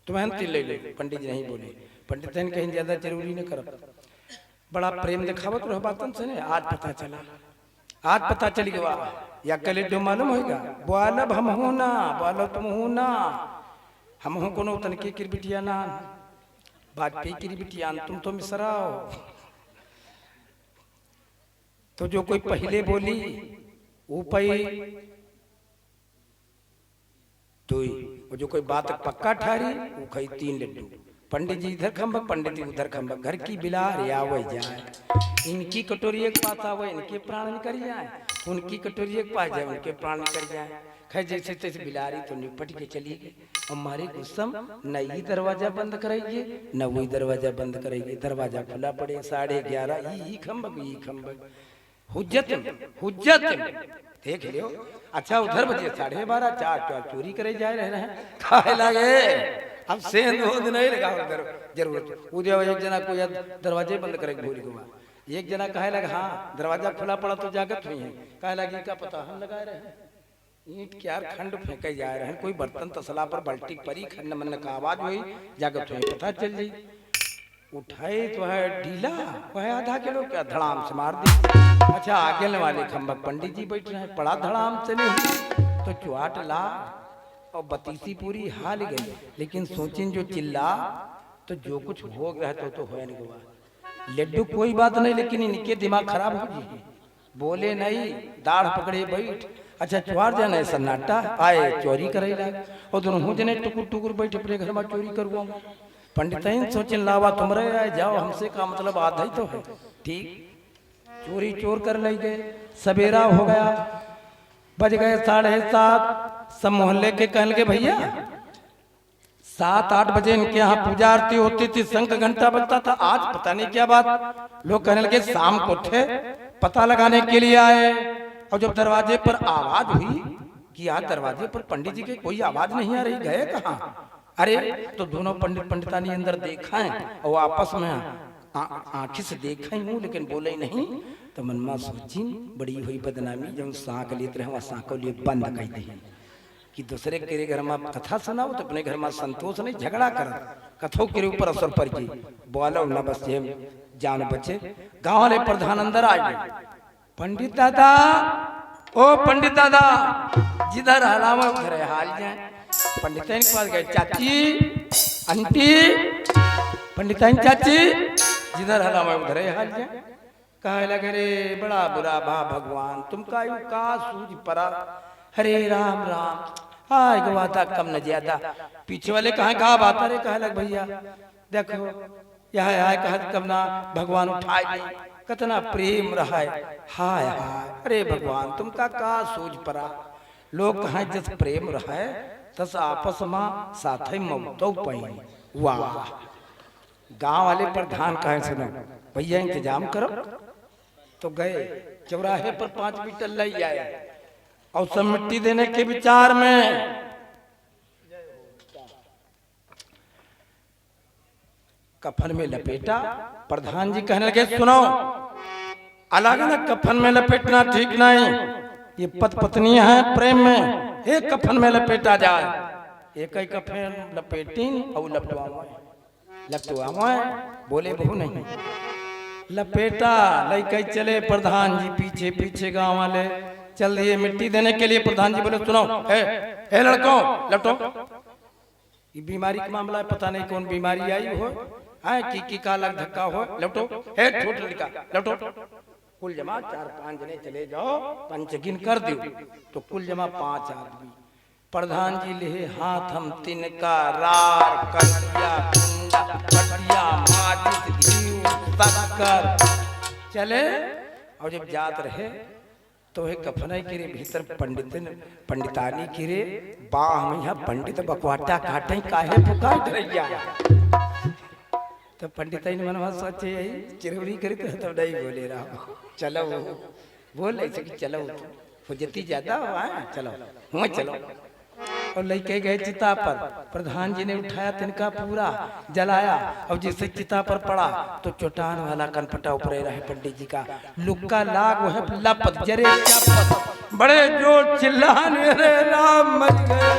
तुम्हें 3 ले ले। पंडित जी नहीं बोले। पंडित कहीं ज्यादा जरूरी न कर, बड़ा प्रेम दिखावत रहो बातन से ने। आज पता चली गया या कल जो मालूम होगा, बोलब हम हो ना, बोलो तुम हो ना, हम हो कोनो तनके की बिटिया ना, वाजपेयी की बिटिया तुम तो मिसराओ। तो जो कोई पहले बोली वो पई दुई, और जो कोई बात पक्का ठहरी वो खई 3 लड्डू। पंडित जी इधर खम्बक, पंडित जी उधर खम्बक, घर की बिलार आवे जाए, इनकी कटोरी एक पास आवे इनके प्राण निकल जाए, उनकी कटोरी एक पास जाए उनके प्राण निकल जाए। खैर जैसे तैसे बिलारी तो निपट के चली गई। हमारे गुस्सम न ये दरवाजा बंद करेगी न वही दरवाजा बंद करेगी, दरवाजा खुला पड़े 11:30 ई खम्बक हुज्जत देख लियो। अच्छा उधर बजे 12:30 4 चोरी करे जाए रहे हैं खाए लगे। अब सेंध होद नहीं लगा उधर जरूरत उदय एक जना कोई दरवाजे बंद करे भूल गया, एक जना कहे लगा हाँ दरवाजा खुला पड़ा तो जागत हुई है, कहे लगी क्या पता हम लगाए रहे ईंट क्या खंड फेंके जा रहे हैं, कोई बर्तन तसला पर बल्टी परी खंड मन का आवाज हुई, जागत हुई पता चल गई। उठाए तो है ढीला वह आधा किलो क्या धड़ाम से मार दी। अच्छा आगे वाले खम्बक पंडित जी बैठ रहे हैं, पड़ा धड़ाम से नहीं तो चुआट ला और बतीसी पूरी हाल गई। लेकिन सोचिन जो चिल्ला तो जो कुछ हो गया तो हो नहीं हुआ। लड्डू कोई बात नहीं, लेकिन इनके दिमाग खराब हो गई, बोले नहीं दाढ़ पकड़े बैठ। अच्छा चुआर जाने सन्नाटा आए चोरी करे और दोनों जने टुकुर टुकुर बैठे अपने घर में चोरी करवा। पंडित सोचिन लावा तुम रहे आए जाओ, हमसे का मतलब आधा ही तो है। ठीक चोरी चोर कर ले गए। सवेरा हो गया, बज गए 7:30। सब मोहल्ले के कहने लगे भैया 7-8 बजे इनके यहाँ पूजा आरती होती थी, शंख घंटा बजता था, आज पता नहीं क्या बात। लोग कहने लगे शाम को थे पता लगाने के लिए आए, और जब दरवाजे पर आवाज हुई कि आज दरवाजे पर पंडित जी के कोई आवाज नहीं आ रही, गए कहाँ? अरे तो दोनों पंडित पंडितानी अंदर देखा है और आपस में आंखी से देखा ही हूँ लेकिन बोले ही नहीं। तो मनमा सोची बड़ी हुई बदनामी, जब सांक लेते रहे वहाँ सांको लिए बंद कर दी कि दूसरे के घर में कथा सुनाओ तो अपने घर में संतोष नहीं झगड़ा कर, कथों के ऊपर असर पड़ गई। बोलो न बस जान बचे। गाँव वाले प्रधान अंदर आ गए, पंडित दादा ओ पंडित दादा जिधर हलावा उधर हाल जाए। पंडिताइन के पास गए, चाची आंटी पंडिताइन चाची जिधर हलावा उधर हाल जाए। कहे लगे रे बड़ा बुरा भा भगवान तुम का सूझ परा। हरे राम राम हाय गवाता कम न ज्यादा। पीछे वाले कहा बात रे, कहे लग भैया देखो यह आए कहा कम ना भगवान उठाए कितना प्रेम रहा है। हाय हाय अरे भगवान तुम का सूझ परा। लोग कहा जिस प्रेम रहा है तस आपस में साथ ही ममतो पई। वाह गांव वाले प्रधान कहे सुनो भैया इंतजाम करो। तो गए चौराहे पर 5 बीटल ले आए और सब मिट्टी देने के विचार में कफन में लपेटा। प्रधान जी कहने लगे सुनो अलग अलग कफन में लपेटना ठीक नहीं, ये पति पत्नी है प्रेम में एक कफन में लपेटा जाए। एक ही कफन लपेटी और लपटवा बोले बहु नहीं लपेटा लई चले। प्रधान जी पीछे पीछे गांव वाले चल दिए मिट्टी देने के लिए। प्रधान जी बोले सुनो ए लड़कों लपटो, ये बीमारी का मामला है, पता नहीं कौन बीमारी आई हो है की का लग धक्का हो। लपटो हे छोट लड़का लपटो। कुल जमा 4-5 जने चले जाओ, पंच गिन कर दो तो कुल जमा 5 आदमी। प्रधान जी ले हाथ हम तिनका रार कटिया कुंडा कटिया माजिद घी शक्कर चले। और जब जात रहे तो एक कफनाई गिरे भीतर पंडितानी गिरे बाह में यहाँ पंडित बकवाटा काटे काहे पुकार रहिया। तो पंडिताई ने मन सोचे चिरौरी करी तो तब नहीं बोले रहा चलो बोल ऐसे कि चलो फुजती ज्यादा हुआ चलो हुआ चलो। और लेके गए चिता पर। प्रधान जी ने उठाया तिनका पूरा जलाया और जैसे चिता पर पड़ा तो चौटान वाला कनपटा ऊपर रहे पंडित जी का लुक्का लाग वो है लपत जरे बड़े जोर चिल्लाने रे राम मर गए।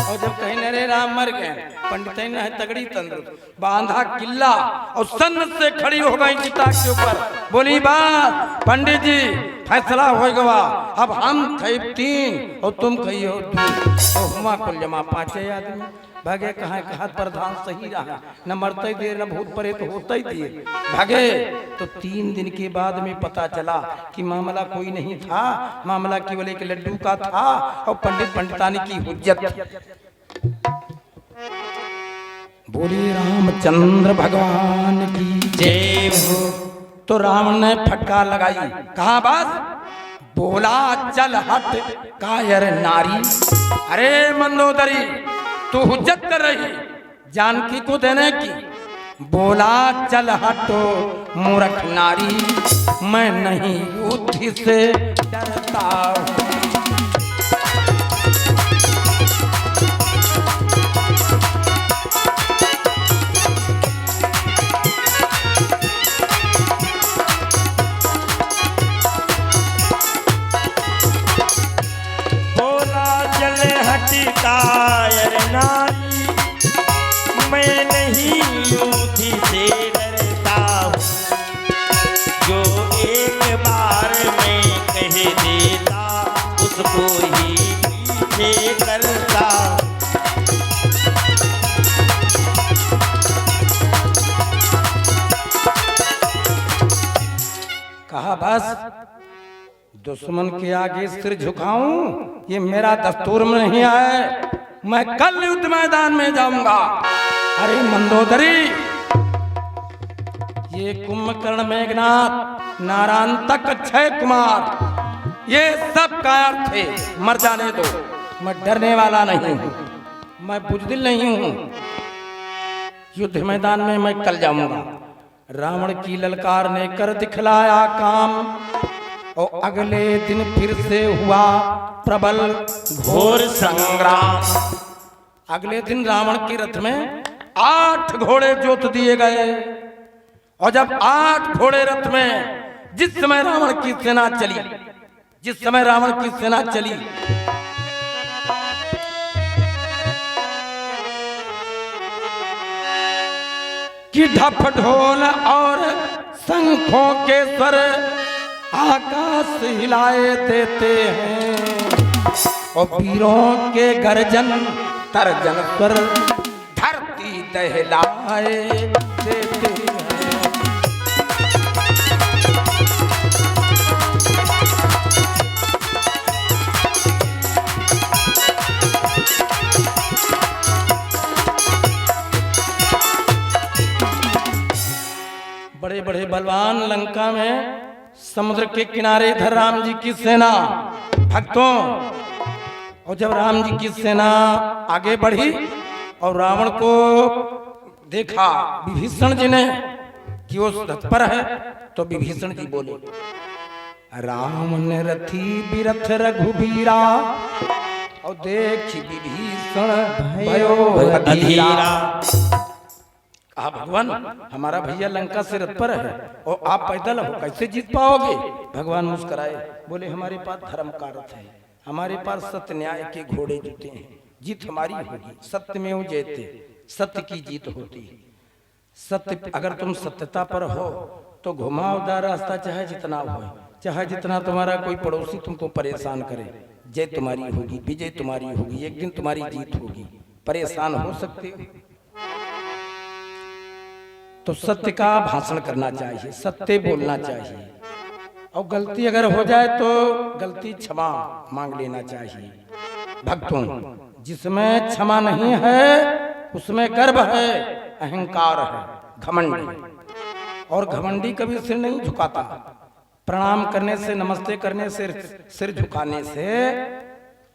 और जब कहीं रे राम मर गए पंडित ने तगड़ी तंदुरुस्त बांधा किला और सन से खड़ी हो गई चिता के ऊपर। बोली बात पंडित जी फैसला हो गवा। अब हम थे 3 और तुम कही हो 2, तो हुआ कुल जमा 5 आदमी। भागे कहाँ कहाँ प्रधान सही रहा, न मरते दिए न भूत परे तो होते ही दिए। भागे तो 3 दिन के बाद में पता चला कि मामला कोई नहीं था, मामला केवल एक लड्डू का था और पंडित पंडितानी की हुज्जत। बोले रामचंद्र भगवान की जय हो। तो रावण ने फटकार लगाई, कहा बस, बोला चल हट कायर नारी। अरे मंदोदरी, तू हुज्जत कर रही जानकी को देने की। बोला चल हटो मूर्ख नारी, मैं नहीं युद्ध से डरता हूं। कायर नारी, मैं नहीं युद्ध से डरता हूँ। जो एक बार मैं कह देता उसको ही पीछे करता। कहा बस, दुश्मन के आगे सिर झुकाऊं ये मेरा दस्तूर में नहीं है, मैं कल युद्ध मैदान में जाऊंगा। अरे मंदोदरी, ये कुंभकर्ण, मेघनाथ, नारायणतक, अक्षय कुमार, ये सब कायर थे, मर जाने दो। मैं डरने वाला नहीं हूं, मैं बुजदिल नहीं हूं। युद्ध मैदान में मैं कल जाऊंगा। रावण की ललकार ने कर दिखलाया काम, और अगले दिन फिर से हुआ प्रबल घोर संग्राम। अगले दिन रावण के रथ में 8 घोड़े जोत दिए गए, और जब 8 घोड़े रथ में जिस समय रावण की सेना चली, जिस समय रावण की सेना चली, कि ढप ढोल और शंखों के स्वर आकाश हिलाए देते हैं, और वीरों के गर्जन तर्जन स्वर धरती दहलाए देते हैं। बड़े बड़े बलवान लंका में समुद्र के किनारे इधर राम जी की सेना, भक्तों, और जब राम जी की सेना आगे बढ़ी और रावण को देखा विभीषण जी ने कि वो तत्पर है, तो विभीषण जी बोले, राम ने रथी बिरथ रघुबीरा, और देखी विभीषण भयो अधीरा। भगवान, हमारा भैया लंका से रथ पर है और आप पैदल हो, कैसे जीत पाओगे? भगवान मुस्कुराए, बोले हमारे पास धर्म का रथ है, हमारे पास सत्य न्याय के घोड़े जुटे हैं, जीत हमारी होगी। सत्य में वो जयते, सत्य की जीत होती है। सत्य, अगर तुम सत्यता पर हो तो घुमावदार रास्ता चाहे जितना हो, चाहे जितना तुम्हारा कोई पड़ोसी तुमको परेशान करे, जय तुम्हारी होगी, विजय तुम्हारी होगी, एक दिन तुम्हारी जीत होगी। परेशान हो सकते हो तो सत्य का भाषण करना चाहिए, सत्य बोलना चाहिए, और गलती अगर हो जाए तो गलती क्षमा मांग लेना चाहिए। भक्तों, जिसमें क्षमा नहीं है उसमें गर्व है, अहंकार है, घमंड है। और घमंडी कभी सिर नहीं झुकाता। प्रणाम करने से, नमस्ते करने से, सिर झुकाने से,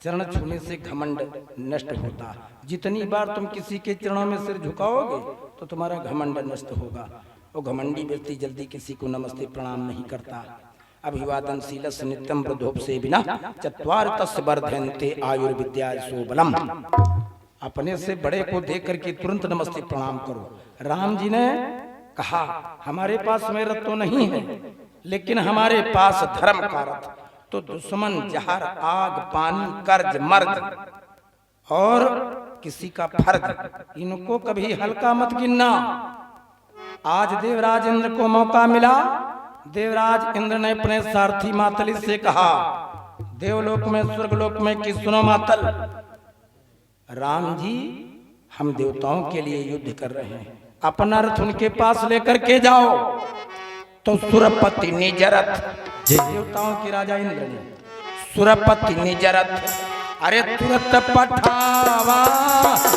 चरण छूने से घमंड नष्ट होता। जितनी बार तुम किसी के चरणों में सिर झुकाओगे तो तुम्हारा घमंड नष्ट होगा। और घमंडी व्यक्ति जल्दी किसी को नमस्ते प्रणाम नहीं करता। अभिवादनशीलस्य नित्यं वृद्धोपसेविनः चत्वार तस्य वर्धन्ते आयुर्विद्या सोबलम। अपने से बड़े को देख करके तुरंत नमस्ते प्रणाम करो। राम जी ने कहा, हमारे पास में रथ तो नहीं है, लेकिन हमारे पास धर्म का रथ। तो दुश्मन, जहर, आग, पानी, कर्ज, मर्द और किसी का फर्ज, इनको कभी हल्का मत गिनना। आज देवराज इंद्र को मौका मिला, देवराज इंद्र ने अपने सारथी मातली से कहा, देवलोक में स्वर्गलोक में कि सुनो मातल, राम जी हम देवताओं के लिए युद्ध कर रहे हैं, अपना रथ उनके पास लेकर के जाओ। तो सुरपति निज रथ, देवताओं के राजा इंद्र ने सुरपति निज रथ, अरे तुरंत पठावा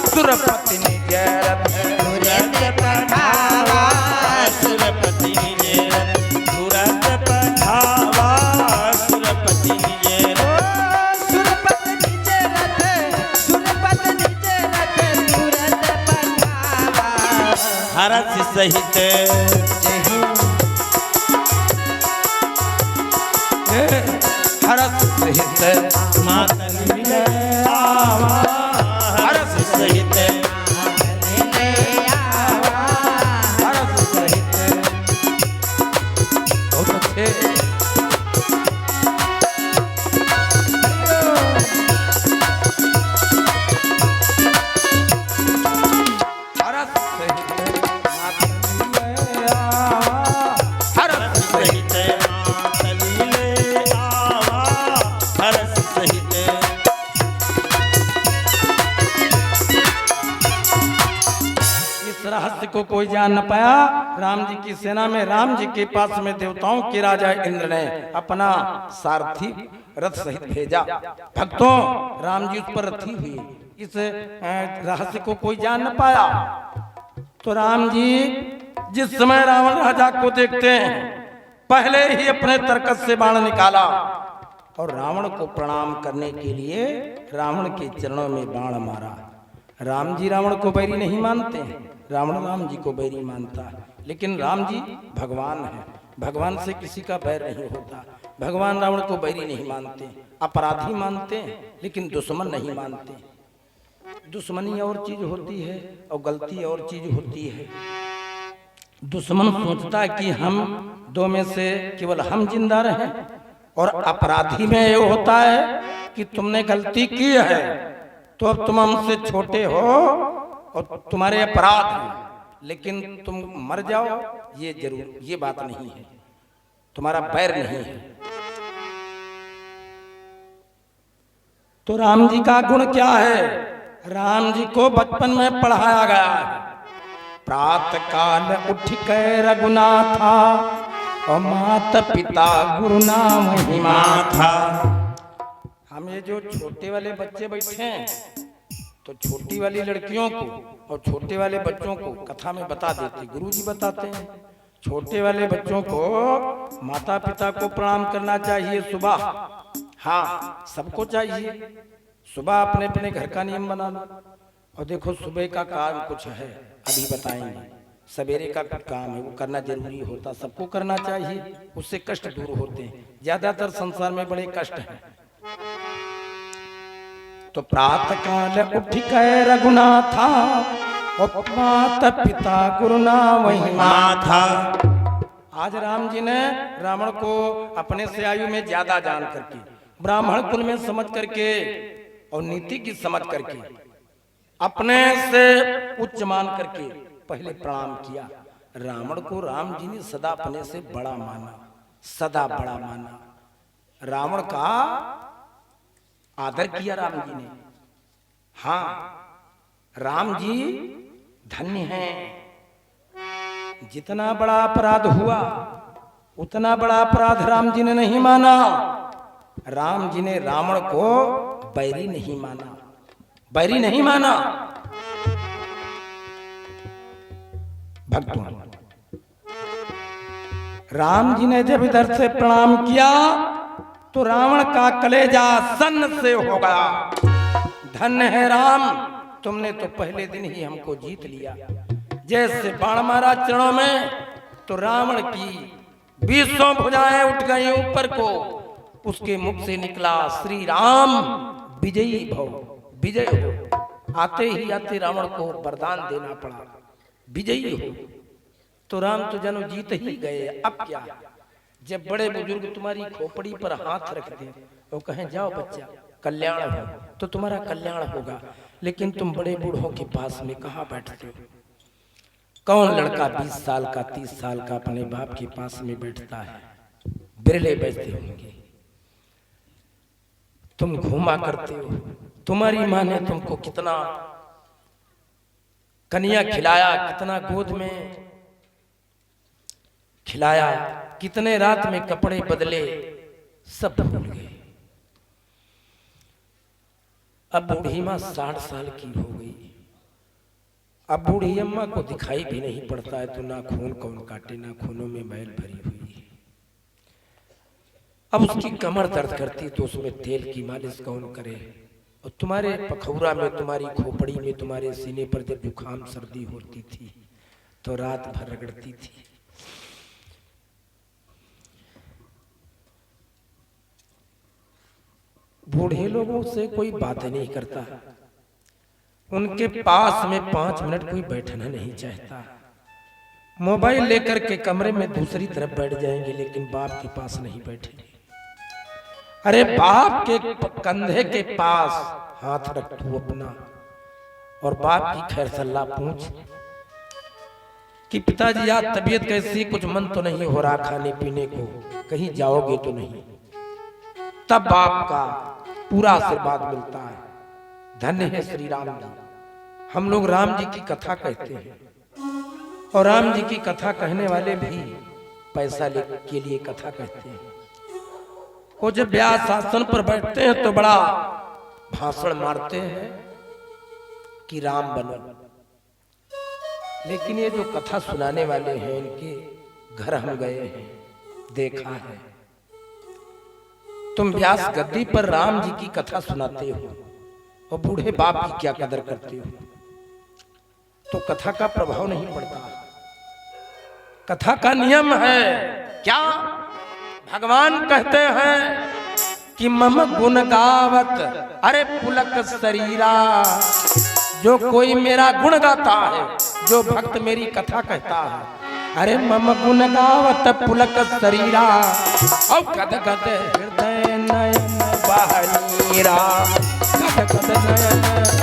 सुरपति निज रथ, तुरंत पठावा सुरपति निज रथ, तुरंत पठावा सुरपति निज रथ, सुरपति निज रथ, सुरपति निज रथ, तुरंत पठावा। हरष सहित हरस सहित मातल मिले आवा, हरष सहित हरस सहित। बहुत अच्छे। हरस सहित मातल मिले आवा, हरस सहित। सहित मातल मिले आवा, हरष सहित। इस रहस्य को कोई जान न पाया। राम जी की सेना में राम जी के पास में देवताओं के राजा इंद्र ने अपना सारथी रथ सहित भेजा। भक्तों, राम जी उस पर रथी हुई। इस रहस्य को कोई जान न पाया। तो राम जी जिस समय रावण राजा को देखते हैं, पहले ही अपने तरकस से बाण निकाला और रावण को प्रणाम करने के लिए रावण के चरणों में बाण मारा। राम जी रावण को बैरी नहीं मानते हैं, रावण राम जी को बैरी मानता है। लेकिन राम जी भगवान है, भगवान से किसी का बैर नहीं होता। भगवान रावण को बैरी नहीं मानते, अपराधी मानते हैं, लेकिन दुश्मन नहीं मानते। दुश्मनी और चीज होती है और गलती और चीज होती है। दुश्मन सोचता है कि हम दो में से केवल हम जिंदा रहें, और अपराधी में ये होता है कि तुमने गलती की है तो अब तुम हमसे छोटे हो और तुम्हारे अपराध हैं, लेकिन तुम मर जाओ ये जरूर, ये बात नहीं है, तुम्हारा बैर नहीं है। तो राम जी का गुण क्या है? राम जी को बचपन में पढ़ाया गया है, प्रातः काल उठ के रघुनाथा और माता पिता गुरु नाम हिमा था। हम ये जो छोटे वाले बच्चे बैठे हैं, तो छोटी वाली लड़कियों को और छोटे वाले बच्चों को कथा में बता देते, गुरु जी बताते हैं। छोटे वाले बच्चों को माता पिता को प्रणाम करना चाहिए सुबह। हाँ, सबको चाहिए। सुबह अपने अपने घर का नियम बना लो। और देखो, सुबह का काम कुछ है, अभी बताएंगे। सवेरे का कुछ काम है, वो करना जरूरी होता, सबको करना चाहिए, उससे कष्ट दूर होते हैं। ज्यादातर संसार में बड़े कष्ट हैं। तो प्रातः काल उठ के रघुनाथा और माता पिता गुरु नाम हिमा था। आज राम जी ने रावण को अपने से आयु में ज्यादा जान करके, ब्राह्मण कुल में समझ करके और नीति की समझ करके, अपने से उच्च मान करके पहले प्रणाम किया। रावण को राम जी ने सदा अपने से बड़ा माना, सदा बड़ा माना। रावण का आदर किया राम जी ने। हाँ, राम जी धन्य हैं। जितना बड़ा अपराध हुआ उतना बड़ा अपराध राम जी ने नहीं माना। राम जी ने रावण को बैरी नहीं माना, बैरी नहीं माना। भक्तों, राम जी ने जब इधर से प्रणाम किया तो रावण का कलेजा सन्न से हो गया। धन्य है राम, तुमने तो पहले दिन ही हमको जीत लिया। जैसे बाण मारा चरणों में तो रावण की 20 भुजाएं उठ गई ऊपर को। उसके मुख से निकला श्री राम विजयी भव, विजय हो। आते ही आते रावण को वरदान देना पड़ा, विजयी हो। तो राम तो जानो जीत ही गए। अब क्या? जब बड़े बुजुर्ग तुम्हारी खोपड़ी पर हाथ रख दें और कहें जाओ बच्चा कल्याण हो, तो तुम्हारा कल्याण होगा। लेकिन तुम बड़े बूढ़ों के पास में कहाँ बैठते हो? कौन लड़का 20 साल का 30 साल का अपने बाप के पास में बैठता है? बिरले बैठते होंगे। तुम घूमा करते हो, तुम्हारी माँ ने तुमको कितना कन्या खिलाया, कितना गोद में खिलाया, कितने रात में कपड़े बदले, सब भूल गए। अब बूढ़ी माँ 60 साल की हो गई। अब बूढ़ी अम्मा को दिखाई भी नहीं पड़ता है, तो नाखून कौन काटे, नाखूनों में मैल भरी हुई है। अब उसकी कमर दर्द करती तो उसमें तेल की मालिश कौन करे? और तुम्हारे पखौरा में, तुम्हारी खोपड़ी में, तुम्हारे सीने पर जब जुकाम सर्दी होती थी तो रात भर रगड़ती थी। बूढ़े लोगों से कोई बात नहीं करता, उनके पास में 5 मिनट कोई बैठना नहीं चाहता। मोबाइल लेकर के कमरे में दूसरी तरफ बैठ जाएंगे, लेकिन बाप के पास नहीं बैठेंगे। अरे बाप के कंधे के पास हाथ रख तू अपना, और बाप की खैर सल्ला पूछ कि पिताजी आज तबीयत कैसी, कुछ मन तो नहीं हो रहा खाने पीने को, कहीं जाओगे तो नहीं? तब बाप का पूरा आशीर्वाद मिलता है। धन्य है श्री राम जी। हम लोग राम जी की कथा कहते हैं, और राम जी की कथा कहने वाले भी पैसा के लिए कथा कहते हैं। वो जब व्यास आसन पर बैठते हैं तो बड़ा भाषण मारते हैं कि राम बनो, लेकिन ये जो कथा सुनाने वाले हैं, इनके घर हम गए हैं, देखा है। तुम व्यास गद्दी पर राम जी की कथा सुनाते हो और बूढ़े बाप की क्या कदर करते हो, तो कथा का प्रभाव नहीं पड़ता। कथा का नियम है क्या? भगवान कहते हैं कि मम गुण गावत अरे पुलक शरीरा, जो कोई मेरा गुण गाता है, जो भक्त मेरी कथा कहता है, अरे मम गुण गावत पुलक शरीरा, और कद कद हृदय नयन बहनीरा, कद कद नयन।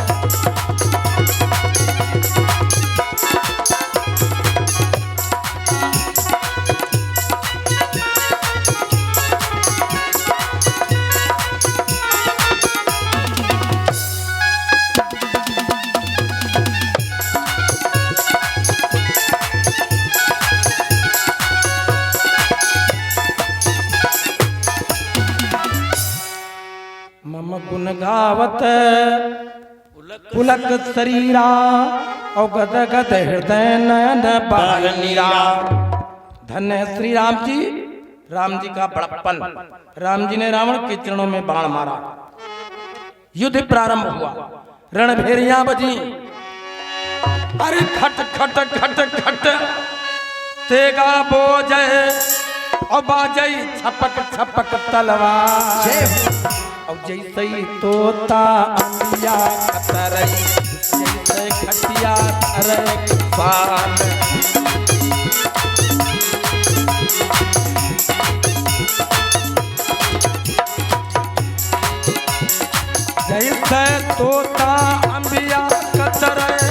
गुण गावत पुलक शरीरा, और गद गद हृदय नयन बहनीरा। धन्य श्री राम जी। राम जी का बड़प्पन। राम जी ने रावण के चरणों में बाण मारा, युद्ध प्रारंभ हुआ, रणभेरियां बजी, अरे खट खट खट खट तेगा बोझे, और बाजई छपक छपक तलवार, और जैसे ही तोता अंबिया कतरई, जैसे खटिया करे पान, जैसे तोता अंबिया कतरई,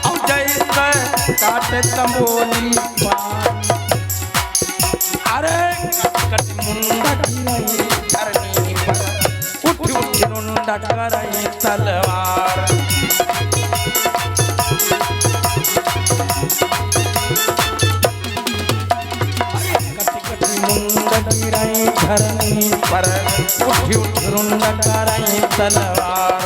और जैसे काटे तंबोली पान, अरे कट मुंडा की धरनी पर, उठ उठ रुंडा कराई तलवार, कट कट मुंडा गिराई धरनी पर, उठ उठ रुंडा कराई तलवार।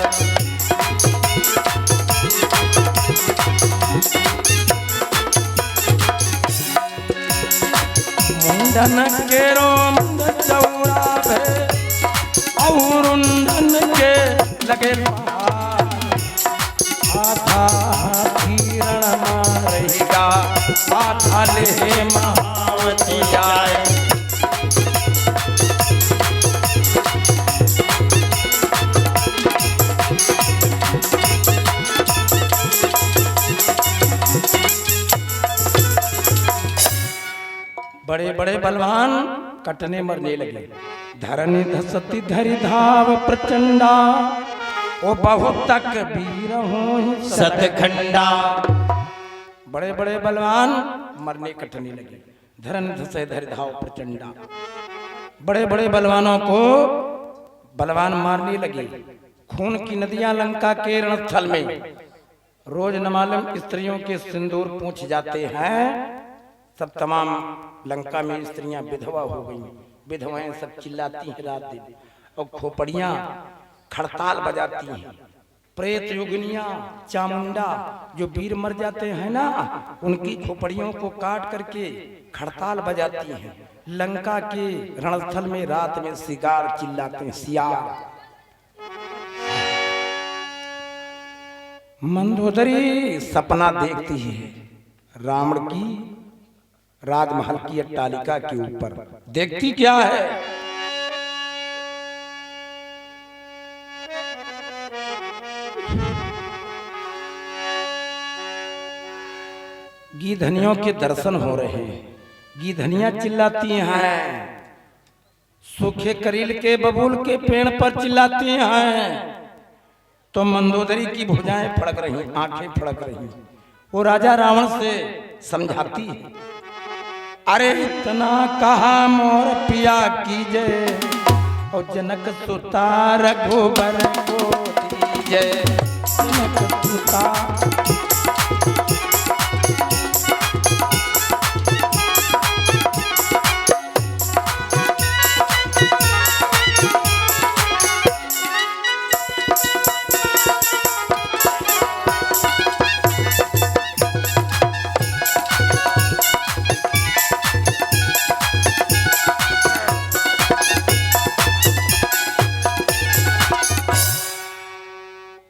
मुंडन के रोम चौड़ा भे, और उंडन के लगे आधा हिरण मारेगा, आधा ले महावती आए, बड़े बड़े बलवान कटने मरने लगे। धरनी धसती धरि धाव प्रचंडा, ओ बहुत तक वीर हो सतखंडा, बड़े बड़े बलवान मरने कटने लगे। धरन से धर धाव प्रचंडा, बड़े बड़े बलवानों को बलवान मारने लगे। खून की नदियां लंका के रणस्थल में रोज न मालूम स्त्रियों के सिंदूर पूछ जाते हैं। सब तमाम लंका में स्त्रियां विधवा हो गई। विधवाएं सब चिल्लाती हैं रात दिन, और खोपड़ियां खड़ताल बजाती हैं। प्रेत योगिनियां चामुंडा जो वीर मर जाते हैं ना, उनकी खोपड़ियों को काट करके खड़ताल बजाती हैं। लंका के रणस्थल में रात में शिकार चिल्लाते हैं, सियार। मंदोदरी सपना देखती है रावण की राजमहल की अट्टालिका के ऊपर। देखती क्या है? गीधनियों के दर्शन हो रहे हैं। गीधनियां चिल्लाती हैं, सूखे करील के बबूल के पेड़ पर चिल्लाती हैं। तो मंदोदरी की भुजाएं फड़क रही, आंखें फड़क रही। वो राजा रावण से समझाती है, अरे इतना कहा मोर पिया कीजे, और जनक सुता रघुबर को दीजे। जनक सुता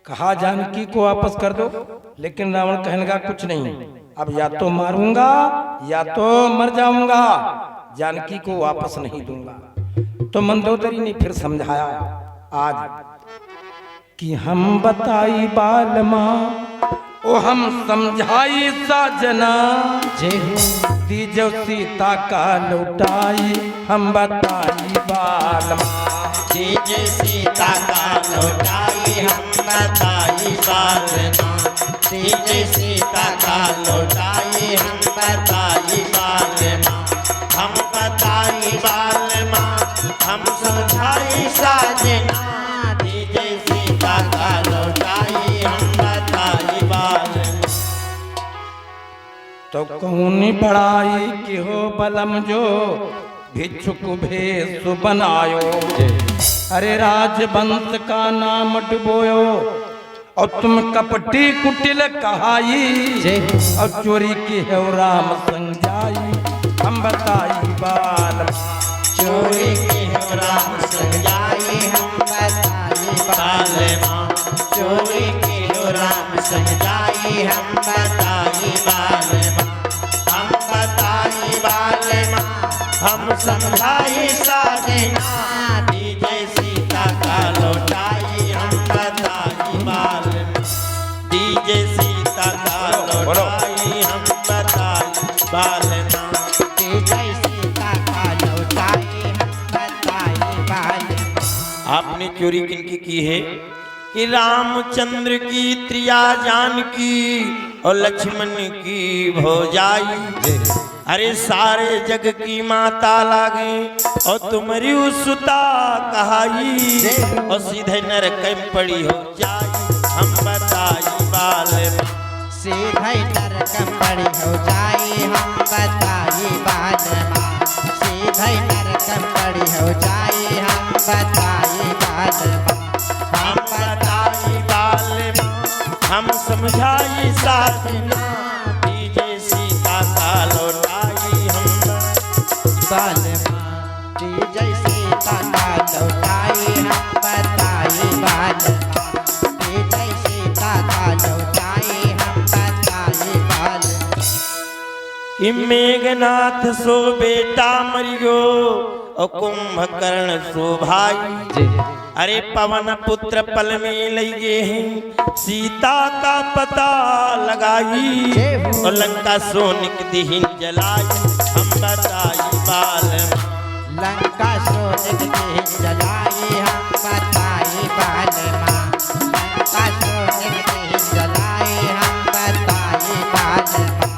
कहा जानकी को वापस कर दो, लेकिन रावण कहने लगा कुछ नहीं, अब या तो मारूंगा या तो मर जाऊंगा, जानकी को वापस नहीं दूंगा। तो मंदोदरी ने फिर समझाया आज कि हम बताई बाल माँ, ओ हम समझाई साजना, दीजो सीता का लौटाई हम बताई बाल माँ। दीजिए सीता का लौटाई हम बताई बाल माँ। दीजिए सीता का लौटाई हम बताई बाल माँ। हम बताई बाल माँ, हम समझाई साजना। दीजिए सीता का लौटाई हम बताई बाल माँ। तो कौन बड़ाई की हो बलम जो भिक्षुक भेष बनायो, अरे राजवंश का नाम डुबोयो, और तुम कपटी कुटिल कहाई, और चोरी की है राम संजाई हम बताई बाल। चोरी की है राम संजाई हम बताई बाल माँ। चोरी की है राम संजाई हम बताई बाल माँ। हम बताई बाल माँ, हम समझाई साजना। दीजिए सीता का लौटाई हम बताई बाल माँ। दीजिए सीता का लौटाई हम बताई बाल माँ। दीजिए सीता का लौटाई हम बताई बाल माँ। आपने चोरी किनकी की है? कि रामचंद्र की त्रिया जानकी और लक्ष्मण की भौजाई। अरे सारे जग की माता लागे और तुम्हारी सुता कहाई, और सीधे नरक में पड़ी हो जाई हम बताई बाल माँ। सीधे नरक में पड़ी हो जाई हम बताई बाल माँ। सीधे नरक में पड़ी हो जाई हम बताई बाल माँ। हम बताई बाल माँ, हम समझाई साजना। दीजिए सीता का लौटाई हम बाल माँ। दीजिए सीता का लौटाई हम बताई बाल माँ। दीजिए सीता का लौटाई हम बताई बाल माँ। कि मेघनाथ सो बेटा मरियो और कुंभकर्ण सो भाई। अरे पवन पुत्र पल में लगे हैं सीता का पता लगाई, और लंका सोनिक दीन जलाई हम बताई बाल माँ। लंका सोनिक दीन जलाई हम बताई बाल माँ। लंका सोनिक दीन जलाई हम बताई बाल माँ।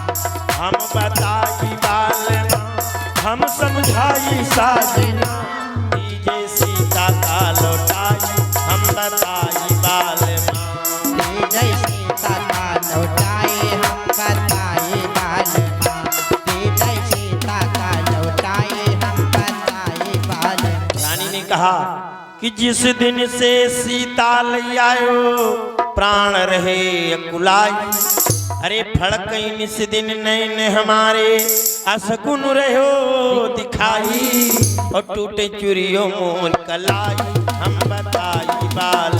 साजना दीजे सीता का लौटाई हम बताई बाल माँ जय सीता का लौटाए हम बताए बाल माँ जय सीता का लौटाए हम बताए बाल माँ। रानी ने कहा कि जिस दिन से सीता ले आयो प्राण रहे अकुलाई अरे फड़कई निस दिन नैन हमारे असगुन रहो दिखाई और टूटे चुरियो मोर कलाई हम बताई बाल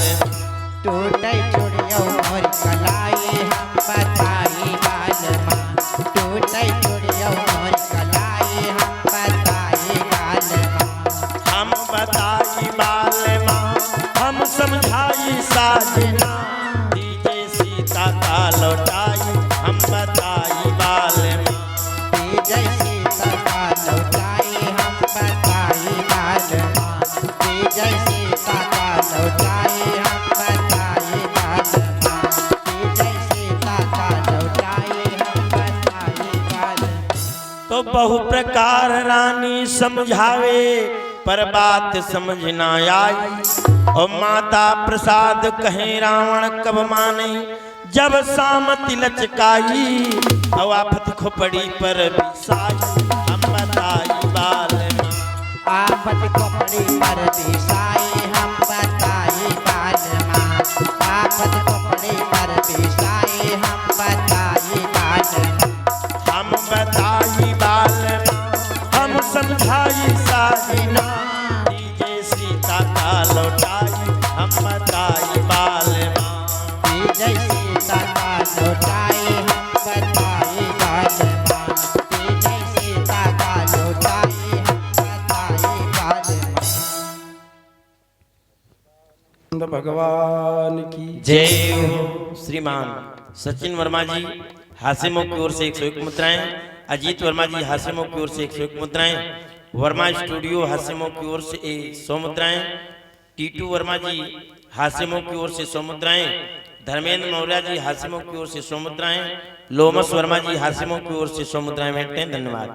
टूटे चूड़ियों मोर कलाई हम बताई बाल माँ टूटे चूड़ियों मोर कलाई हम बताई बाल माँ। हम बताई बाल माँ हम समझाई साजना दीजे सीता का लौटाई हम बताई बाल माँ जय सीता का लौटाए हम बताई बाल माँ जय सीता का लौटाए हम बताई बाल माँ जय सीता का लौटाए हम बताई बाल माँ। तो बहु प्रकार रानी समझावे पर बात समझ ना आई और माता प्रसाद कहे रावण कब माने जब सामति लचकाई और आफत खोपड़ी पर बिसाई हम बताई बाल माँ आफत खोपड़ी पर बिसाई हम बताई बाल माँ आफत खोपड़ी पर बिसाई हम बताई बाल माँ। हम बताई बाल माँ हम समझाई साजना दीजे सीता का लौटाई हम बताई बाल माँ जय सीता का लौटाए हम बताई बाल माँ जय सीता का लौटाए हम बताई बाल माँ। भगवान की जय हो। श्रीमान सचिन वर्मा जी हासिमों की ओर से 101 मुद्राएं अजीत वर्मा जी हासिमों की ओर से 101 मुद्राएं वर्मा स्टूडियो हासिमों की ओर से 100 मुद्राएं टीटू वर्मा जी हासिमों की ओर से 100 मुद्राएं धर्मेंद्र मौर्य जी हासिमों की ओर से 100 मुद्राएं लोमस वर्मा जी हासिमों की ओर से 100 मुद्राएं भेंटते हैं। धन्यवाद।